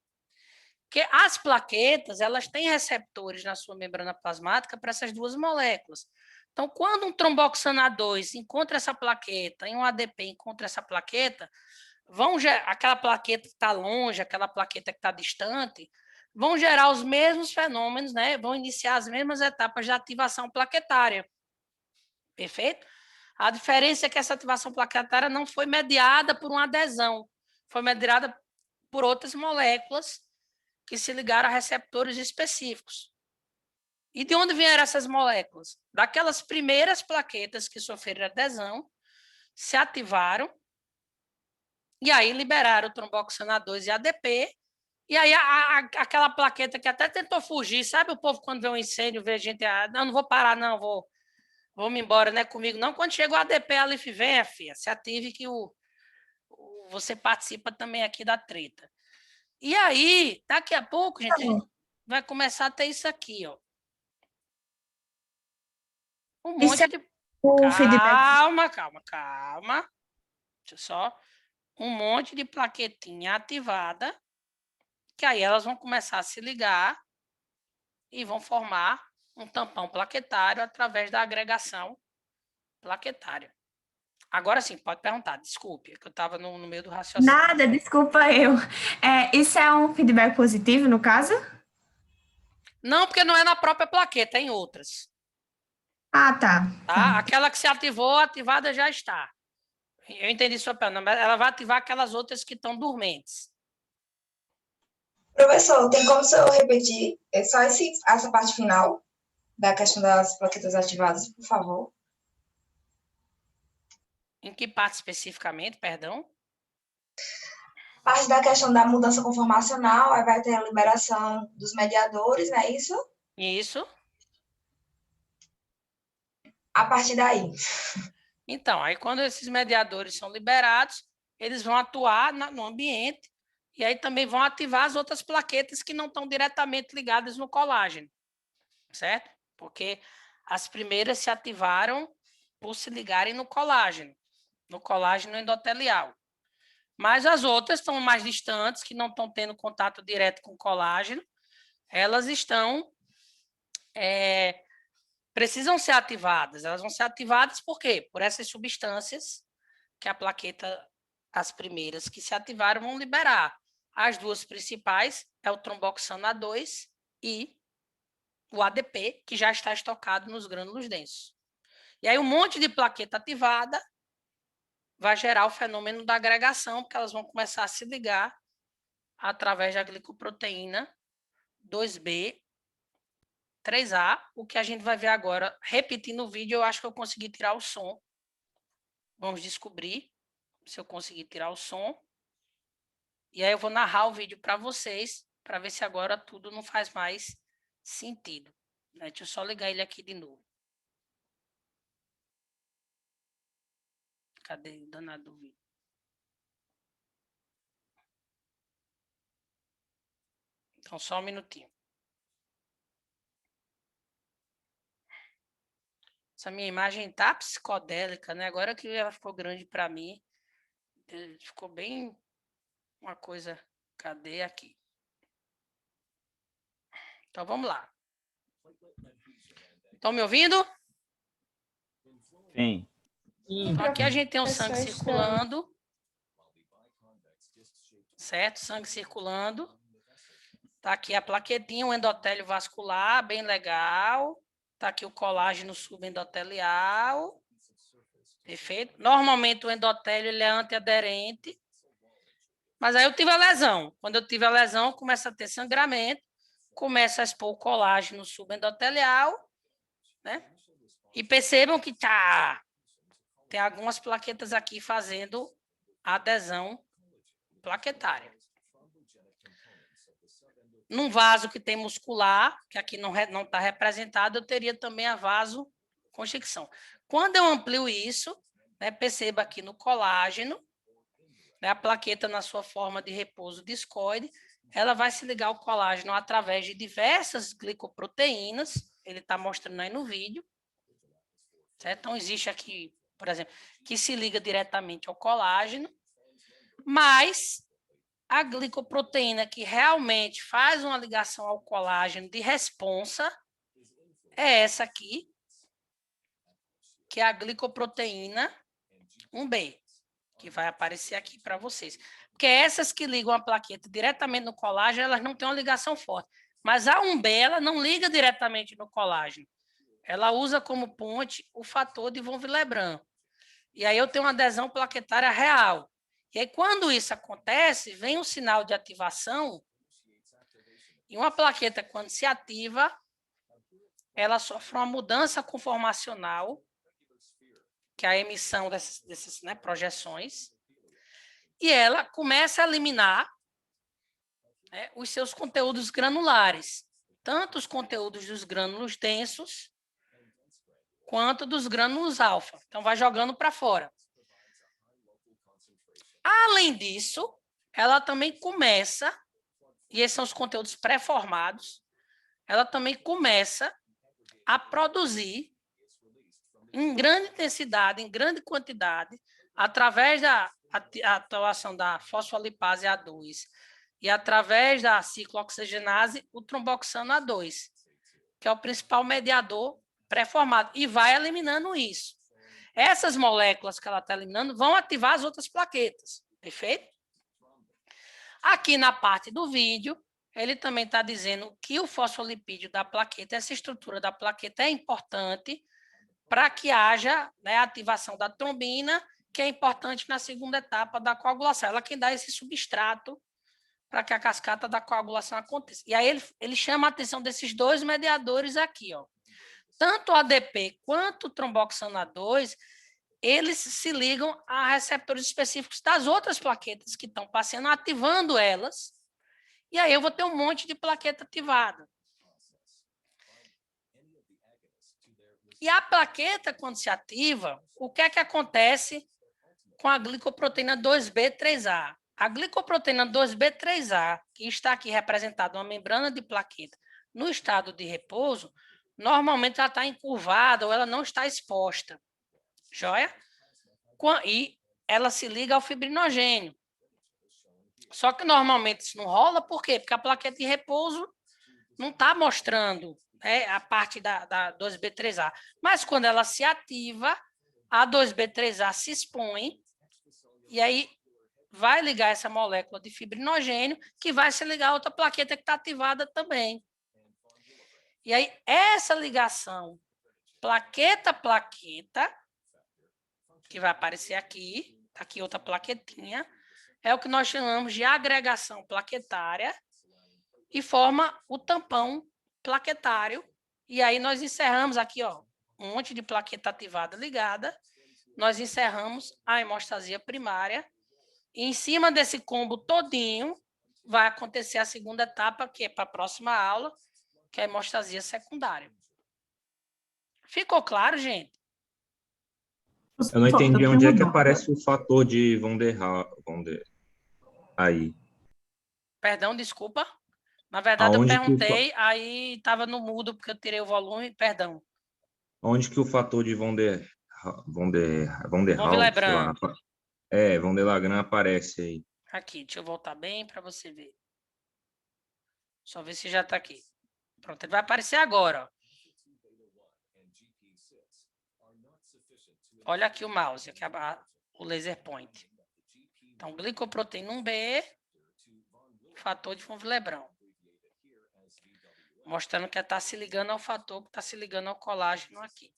Speaker 1: Porque as plaquetas, elas têm receptores na sua membrana plasmática para essas duas moléculas. Então, quando um tromboxano A2 encontra essa plaqueta e um ADP encontra essa plaqueta, aquela plaqueta que está longe, aquela plaqueta que está distante, vão gerar os mesmos fenômenos, né? Vão iniciar as mesmas etapas de ativação plaquetária. Perfeito? A diferença é que essa ativação plaquetária não foi mediada por uma adesão, foi mediada por outras moléculas que se ligaram a receptores específicos. E de onde vieram essas moléculas? Daquelas primeiras plaquetas que sofreram adesão, se ativaram, e aí liberaram o tromboxano A2 e ADP, e aí aquela plaqueta que até tentou fugir, sabe o povo quando vê um incêndio, vê gente, não vou parar, não, vou me embora, não é comigo, não. Quando chega o ADP, a LIF vem, filha, se ative que você participa também aqui da treta. E aí, daqui a pouco, gente, vai começar a ter isso aqui, ó. Um monte de... Calma. Deixa eu só... Um monte de plaquetinha ativada, que aí elas vão começar a se ligar e vão formar um tampão plaquetário através da agregação plaquetária. Agora sim, pode perguntar, desculpe, que eu estava no meio do raciocínio.
Speaker 16: Nada, desculpa eu. Isso é um feedback positivo, no caso?
Speaker 1: Não, porque não é na própria plaqueta, é em outras.
Speaker 16: Ah, tá.
Speaker 1: Aquela que se ativou, ativada já está. Eu entendi sua pergunta, mas ela vai ativar aquelas outras que estão dormentes.
Speaker 17: Professor, tem como eu repetir só essa parte final da questão das plaquetas ativadas, por favor?
Speaker 1: Em que parte especificamente, perdão?
Speaker 17: Parte da questão da mudança conformacional, aí vai ter a liberação dos mediadores, não é isso?
Speaker 1: Isso.
Speaker 17: A partir daí.
Speaker 1: Então, aí quando esses mediadores são liberados, eles vão atuar no ambiente e aí também vão ativar as outras plaquetas que não estão diretamente ligadas no colágeno, certo? Porque as primeiras se ativaram por se ligarem no colágeno endotelial. Mas as outras estão mais distantes, que não estão tendo contato direto com o colágeno, elas precisam ser ativadas. Elas vão ser ativadas por quê? Por essas substâncias que a plaqueta, as primeiras que se ativaram, vão liberar. As duas principais é o tromboxano A2 e o ADP, que já está estocado nos grânulos densos. E aí um monte de plaqueta ativada vai gerar o fenômeno da agregação, porque elas vão começar a se ligar através da glicoproteína 2B, 3A, o que a gente vai ver agora. Repetindo o vídeo, eu acho que eu consegui tirar o som. Vamos descobrir se eu conseguir tirar o som. E aí eu vou narrar o vídeo para vocês, para ver se agora tudo não faz mais sentido. Deixa eu só ligar ele aqui de novo. Cadê o danado do vídeo? Então, só um minutinho. Essa minha imagem tá psicodélica, né? Agora que ela ficou grande para mim, ficou bem uma coisa. Cadê aqui? Então, vamos lá. Estão me ouvindo?
Speaker 7: Sim.
Speaker 1: Então, aqui a gente tem o sangue circulando. Certo? Sangue circulando. Tá aqui a plaquetinha, o endotélio vascular, bem legal. Tá aqui o colágeno subendotelial. Perfeito? Normalmente o endotélio ele é antiaderente. Mas aí eu tive a lesão. Quando eu tive a lesão, começa a ter sangramento, começa a expor o colágeno subendotelial, né? E percebam que tem algumas plaquetas aqui fazendo adesão plaquetária. Num vaso que tem muscular, que aqui não está representado, eu teria também a vasoconstricção. Quando eu amplio isso, né, perceba aqui no colágeno, né, a plaqueta na sua forma de repouso discoide, ela vai se ligar ao colágeno através de diversas glicoproteínas, ele está mostrando aí no vídeo. Certo? Então, existe aqui, por exemplo, que se liga diretamente ao colágeno, mas a glicoproteína que realmente faz uma ligação ao colágeno de responsa é essa aqui, que é a glicoproteína 1B, que vai aparecer aqui para vocês. Porque essas que ligam a plaqueta diretamente no colágeno, elas não têm uma ligação forte. Mas a 1B, ela não liga diretamente no colágeno. Ela usa como ponte o fator de von Willebrand. E aí eu tenho uma adesão plaquetária real. E aí, quando isso acontece, vem um sinal de ativação, e uma plaqueta, quando se ativa, ela sofre uma mudança conformacional, que é a emissão dessas né, projeções, e ela começa a eliminar né, os seus conteúdos granulares, tanto os conteúdos dos grânulos densos, quanto dos grânulos alfa. Então, vai jogando para fora. Além disso, ela também começa, e esses são os conteúdos pré-formados, ela também começa a produzir em grande intensidade, em grande quantidade, através da atuação da fosfolipase A2 e através da ciclooxigenase, o tromboxano A2, que é o principal mediador pré-formado, e vai eliminando isso. Essas moléculas que ela está eliminando vão ativar as outras plaquetas, perfeito? Aqui na parte do vídeo, ele também está dizendo que o fosfolipídio da plaqueta, essa estrutura da plaqueta é importante para que haja né, a ativação da trombina, que é importante na segunda etapa da coagulação. Ela quem dá esse substrato para que a cascata da coagulação aconteça. E aí ele chama a atenção desses dois mediadores aqui, ó. Tanto o ADP quanto o tromboxano A2, eles se ligam a receptores específicos das outras plaquetas que estão passando, ativando elas, e aí eu vou ter um monte de plaqueta ativada. E a plaqueta, quando se ativa, o que é que acontece com a glicoproteína 2B3A? A glicoproteína 2B3A, que está aqui representada uma membrana de plaqueta no estado de repouso, normalmente ela está encurvada ou ela não está exposta. Joia? E ela se liga ao fibrinogênio. Só que normalmente isso não rola, por quê? Porque a plaqueta de repouso não está mostrando a parte da 2B3A. Mas quando ela se ativa, a 2B3A se expõe e aí vai ligar essa molécula de fibrinogênio que vai se ligar a outra plaqueta que está ativada também. E aí, essa ligação plaqueta-plaqueta, que vai aparecer aqui, tá aqui outra plaquetinha, é o que nós chamamos de agregação plaquetária e forma o tampão plaquetário. E aí nós encerramos aqui, ó, um monte de plaqueta ativada ligada, nós encerramos a hemostasia primária e em cima desse combo todinho vai acontecer a segunda etapa, que é para a próxima aula, que é a hemostasia secundária. Ficou claro, gente?
Speaker 11: Eu não entendi onde é que aparece o fator de Von der aí.
Speaker 1: Perdão, desculpa. Na verdade, eu perguntei, aí estava no mudo, porque eu tirei o volume, perdão.
Speaker 11: Onde que o fator de Von der
Speaker 1: Willebrand.
Speaker 11: Von der Lagrange aparece aí?
Speaker 1: Aqui, deixa eu voltar bem para você ver. Só ver se já está aqui. Pronto, ele vai aparecer agora, ó. Olha aqui o mouse, aqui o laser point. Então, glicoproteína 1B, fator de Von Willebrand. Mostrando que está se ligando ao fator, que está se ligando ao colágeno aqui.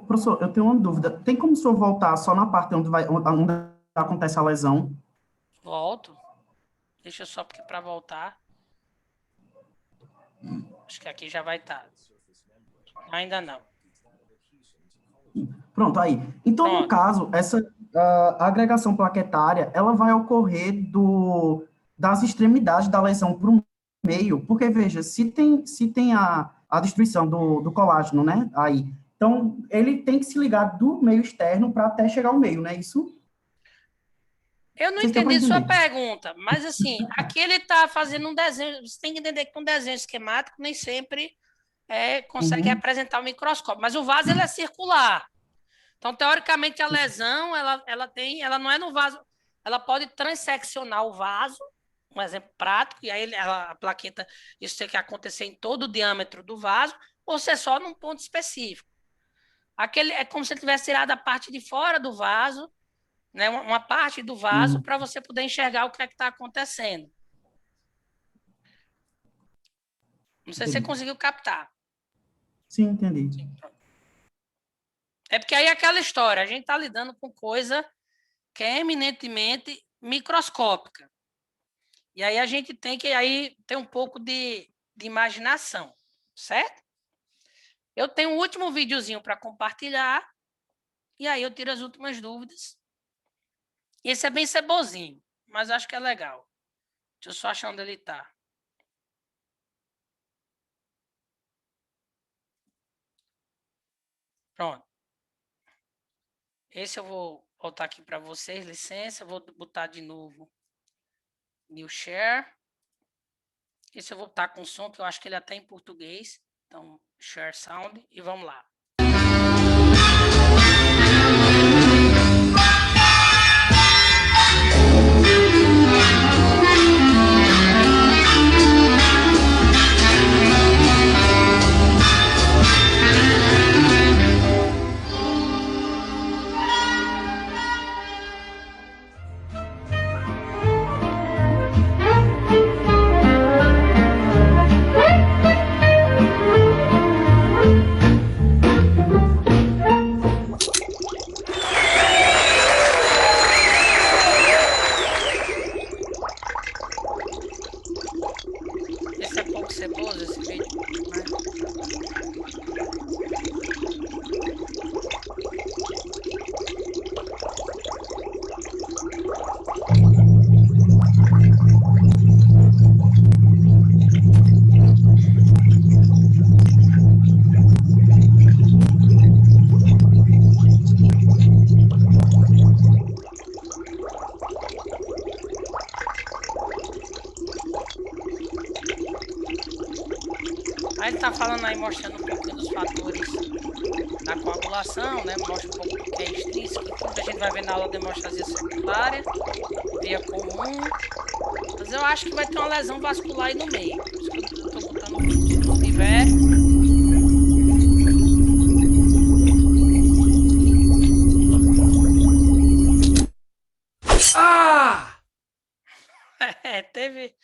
Speaker 15: Professor, eu tenho uma dúvida. Tem como o senhor voltar só na parte onde acontece a lesão?
Speaker 1: Volto. Deixa eu só, porque para voltar... Acho que aqui já vai estar. Ainda não.
Speaker 15: Pronto, aí. Então, no caso, essa agregação plaquetária, ela vai ocorrer das extremidades da lesão para o meio, porque, veja, se tem a destruição do colágeno, né, aí, então, ele tem que se ligar do meio externo para até chegar ao meio, não é isso?
Speaker 1: Eu não entendi sua pergunta, mas, assim, aqui ele está fazendo um desenho, você tem que entender que um desenho esquemático nem sempre consegue apresentar o microscópio, mas o vaso ele é circular. Então, teoricamente, a lesão, ela não é no vaso, ela pode transeccionar o vaso, um exemplo prático, e aí a plaqueta, isso tem que acontecer em todo o diâmetro do vaso, ou ser só num ponto específico. É como se ele tivesse tirado a parte de fora do vaso, né, uma parte do vaso, para você poder enxergar o que é que está acontecendo. Não sei se você conseguiu captar.
Speaker 15: Sim, entendi.
Speaker 1: É porque aí é aquela história, a gente está lidando com coisa que é eminentemente microscópica. E aí a gente tem que ter um pouco de imaginação, certo? Eu tenho um último videozinho para compartilhar, e aí eu tiro as últimas dúvidas. Esse é bem cebozinho, mas acho que é legal. Deixa eu só achar onde ele está. Pronto. Esse eu vou voltar aqui para vocês, licença. Eu vou botar de novo New Share. Esse eu vou botar com som, que eu acho que ele até em português. Então, Share Sound. E vamos lá. Aí ele está falando aí, mostrando um pouquinho dos fatores da coagulação, né? Mostra um pouco do que é extrínseco, tudo que a gente vai ver na aula de hemostasia secundária, via comum. Mas eu acho que vai ter uma lesão vascular aí no meio. Por isso que eu estou botando o vídeo. Se não tiver... Ah! Teve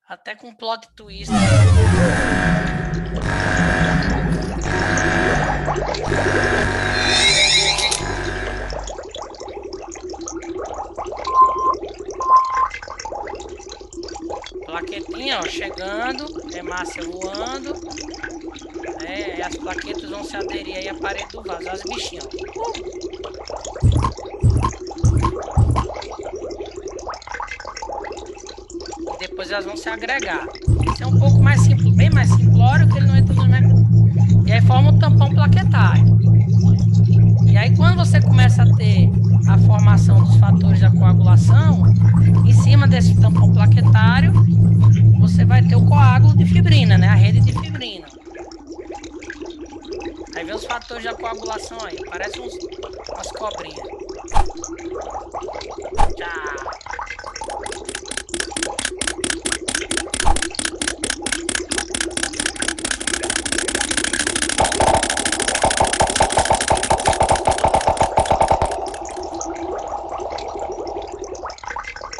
Speaker 1: Até com plot twist. Plaquetinha, ó, chegando, hemácia voando. E as plaquetas vão se aderir aí à parede do vaso, as bichinhas. E depois elas vão se agregar. Esse é um pouco mais simples, bem mais simplório, que ele não entra no mecanismo. E aí forma um tampão plaquetário. E aí quando você começa a ter a formação dos fatores da coagulação, em cima desse tampão plaquetário, você vai ter o coágulo de fibrina, né? A rede de fibrina. Aí vem os fatores da coagulação aí. Parece umas cobrinhas. Tchau.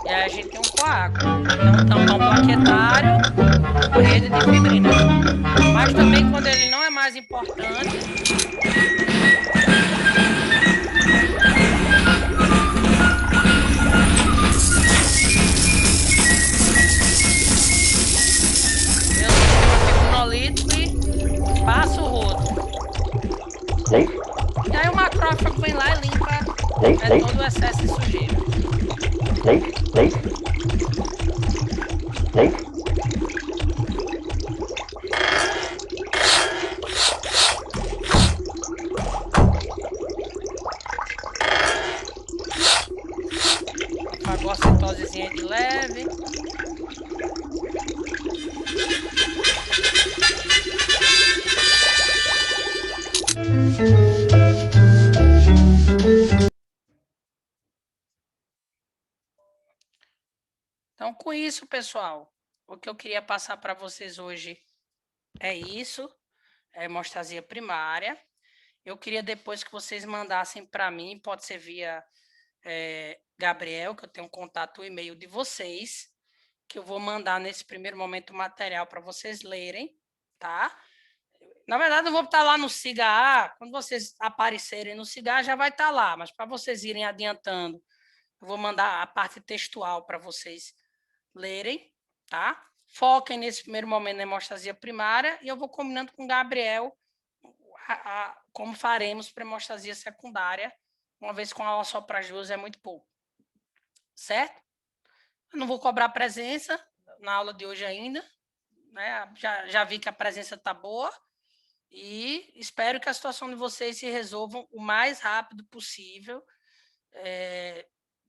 Speaker 1: E aí a gente tem um coágulo. É um tampão plaquetário com rede de fibrina. Mas também quando ele não é mais importante, eu tenho monolito e passo o rodo. E aí o macrófago vem lá e limpa todo o excesso de sujeira. Fagocitosezinha de leve. Então, com isso, pessoal, o que eu queria passar para vocês hoje é isso, é hemostasia primária. Eu queria depois que vocês mandassem para mim, pode ser via Gabriel, que eu tenho um contato, o e-mail de vocês, que eu vou mandar nesse primeiro momento o material para vocês lerem, tá? Na verdade, eu vou estar lá no SIGA, quando vocês aparecerem no SIGA, já vai estar lá, mas para vocês irem adiantando, eu vou mandar a parte textual para vocês lerem, tá? Foquem nesse primeiro momento na hemostasia primária e eu vou combinando com o Gabriel como faremos para hemostasia secundária, uma vez com a aula só para as duas é muito pouco, certo? Eu não vou cobrar presença na aula de hoje ainda, né? Já vi que a presença está boa e espero que a situação de vocês se resolvam o mais rápido possível.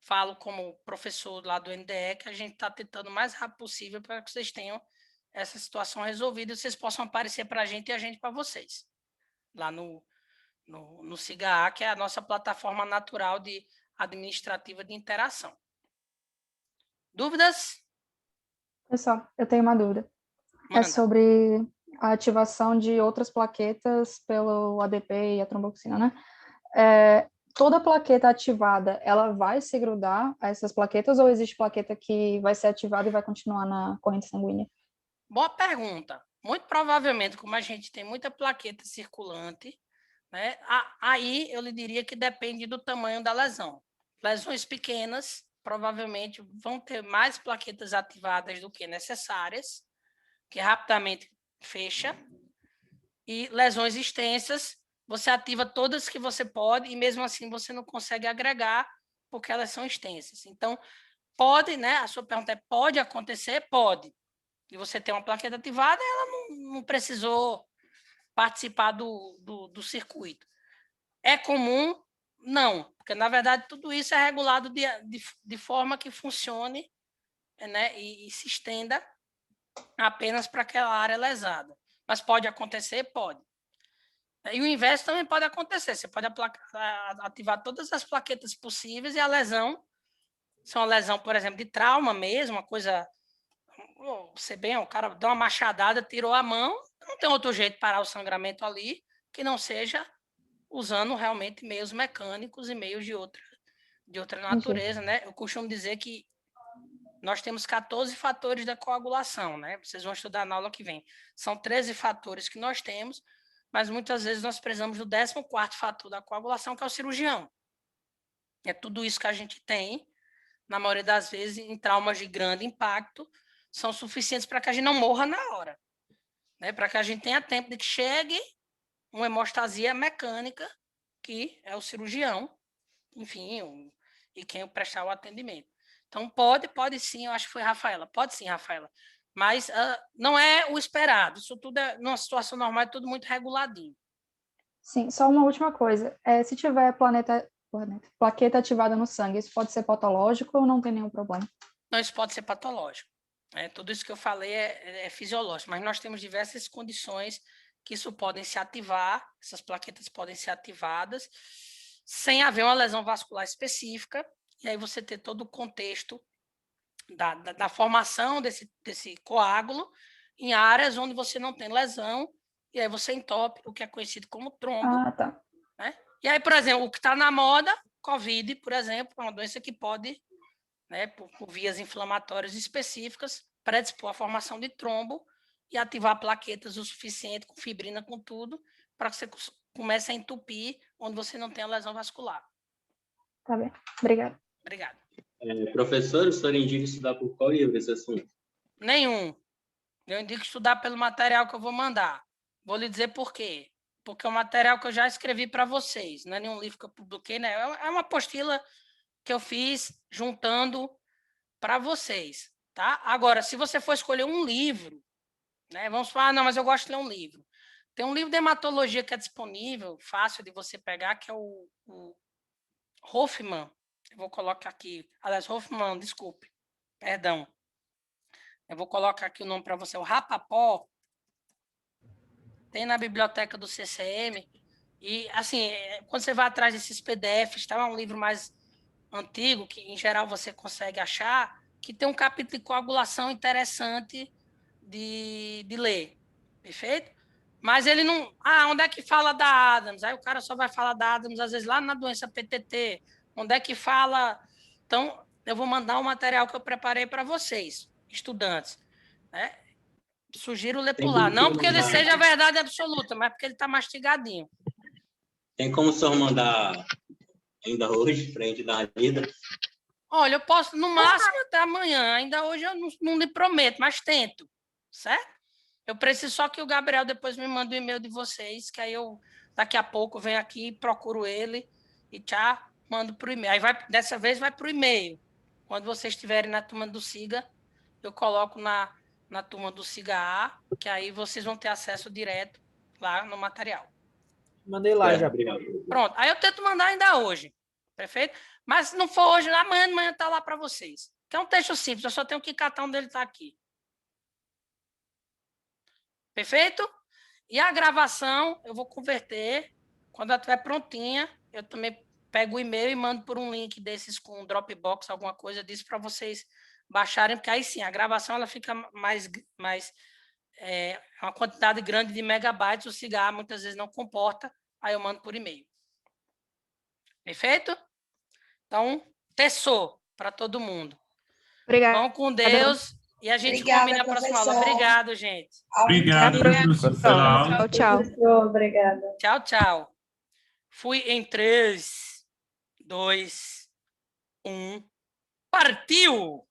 Speaker 1: Falo como professor lá do NDE que a gente está tentando o mais rápido possível para que vocês tenham essa situação resolvida e vocês possam aparecer para a gente e a gente para vocês. Lá no SIGA, que é a nossa plataforma natural administrativa de interação. Dúvidas?
Speaker 13: Pessoal, eu tenho uma dúvida.
Speaker 1: Manda.
Speaker 13: É sobre a ativação de outras plaquetas pelo ADP e a tromboxina, né? Toda plaqueta ativada, ela vai se grudar a essas plaquetas ou existe plaqueta que vai ser ativada e vai continuar na corrente sanguínea?
Speaker 1: Boa pergunta. Muito provavelmente, como a gente tem muita plaqueta circulante, né, aí eu lhe diria que depende do tamanho da lesão. Lesões pequenas, provavelmente, vão ter mais plaquetas ativadas do que necessárias, que rapidamente fecha. E lesões extensas, você ativa todas que você pode e mesmo assim você não consegue agregar porque elas são extensas. Então, pode, né? A sua pergunta é, pode acontecer? Pode. E você tem uma plaqueta ativada, ela não precisou participar do circuito. É comum? Não, porque, na verdade, tudo isso é regulado de forma que funcione, né, e se estenda apenas para aquela área lesada. Mas pode acontecer? Pode. E o inverso também pode acontecer. Você pode ativar todas as plaquetas possíveis e a lesão, se é uma lesão, por exemplo, de trauma mesmo, uma coisa... Você bem, o cara deu uma machadada, tirou a mão, não tem outro jeito de parar o sangramento ali que não seja usando realmente meios mecânicos e meios de outra natureza, né? Eu costumo dizer que nós temos 14 fatores da coagulação, né? Vocês vão estudar na aula que vem. São 13 fatores que nós temos, mas muitas vezes nós precisamos do 14º fator da coagulação, que é o cirurgião. É tudo isso que a gente tem, na maioria das vezes, em traumas de grande impacto, são suficientes para que a gente não morra na hora, né? Para que a gente tenha tempo de que chegue uma hemostasia mecânica, que é o cirurgião, enfim, e quem prestar o atendimento. Então, pode sim, eu acho que foi a Rafaela. Pode sim, Rafaela. Mas não é o esperado. Isso tudo, numa situação normal, é tudo muito reguladinho.
Speaker 13: Sim, só uma última coisa. Se tiver plaqueta ativada no sangue, isso pode ser patológico ou não tem nenhum problema?
Speaker 1: Não, isso pode ser patológico. Tudo isso que eu falei é fisiológico, mas nós temos diversas condições que isso podem se ativar, essas plaquetas podem ser ativadas, sem haver uma lesão vascular específica, e aí você ter todo o contexto da formação desse coágulo em áreas onde você não tem lesão, e aí você entope o que é conhecido como trombo.
Speaker 13: Tá.
Speaker 1: Né? E aí, por exemplo, o que está na moda, COVID, por exemplo, é uma doença que pode, né, por vias inflamatórias específicas, predispor a formação de trombo e ativar plaquetas o suficiente, com fibrina, com tudo, para que você comece a entupir onde você não tem a lesão vascular.
Speaker 13: Tá bem. Obrigada.
Speaker 1: Obrigado.
Speaker 18: Professor, o senhor indica estudar por qual livro esse assunto?
Speaker 1: Nenhum. Eu indico estudar pelo material que eu vou mandar. Vou lhe dizer por quê. Porque é um material que eu já escrevi para vocês. Não é nenhum livro que eu publiquei, né? É uma apostila que eu fiz juntando para vocês. Tá? Agora, se você for escolher um livro, né? Vamos falar, não, mas eu gosto de ler um livro. Tem um livro de hematologia que é disponível, fácil de você pegar, que é o Hoffman. Eu vou colocar aqui. Aliás, Hoffman, desculpe. Perdão. Eu vou colocar aqui o nome para você. O Rapapó. Tem na biblioteca do CCM. E, assim, quando você vai atrás desses PDFs, tá? É um livro mais antigo, que, em geral, você consegue achar, que tem um capítulo de coagulação interessante de ler. Perfeito? Mas ele não... onde é que fala da Adams? Aí o cara só vai falar da Adams, às vezes, lá na doença PTT. Onde é que fala... Então, eu vou mandar o material que eu preparei para vocês, estudantes. Né? Sugiro ler por lá. Não porque ele seja a verdade absoluta, mas porque ele está mastigadinho.
Speaker 18: Tem como o senhor mandar ainda hoje, para a gente dar uma lida?
Speaker 1: Olha, eu posso, no máximo, até amanhã. Ainda hoje eu não lhe prometo, mas tento. Certo? Eu preciso só que o Gabriel depois me mande o e-mail de vocês, que aí eu, daqui a pouco, venho aqui, procuro ele e mando para o e-mail. Aí dessa vez vai para o e-mail. Quando vocês estiverem na turma do SIGA, eu coloco na turma do SIGA A, que aí vocês vão ter acesso direto lá no material.
Speaker 9: Mandei lá já.
Speaker 1: Pronto. Aí eu tento mandar ainda hoje. Perfeito? Mas se não for hoje, amanhã de manhã está lá para vocês. Que é um texto simples, eu só tenho que catar onde ele está aqui. Perfeito? E a gravação eu vou converter. Quando ela estiver prontinha, eu também pego o e-mail e mando por um link desses com Dropbox, alguma coisa disso, para vocês baixarem, porque aí sim, a gravação ela fica mais uma quantidade grande de megabytes, o SIGA muitas vezes não comporta, aí eu mando por e-mail. Perfeito? Então, teçou para todo mundo.
Speaker 13: Obrigada.
Speaker 1: Vão com Deus. E a gente combina a próxima aula. Obrigado, gente.
Speaker 19: Obrigado, professor.
Speaker 13: Tchau, tchau.
Speaker 6: Obrigada.
Speaker 1: Tchau, tchau. Fui em 3, 2, 1. Partiu!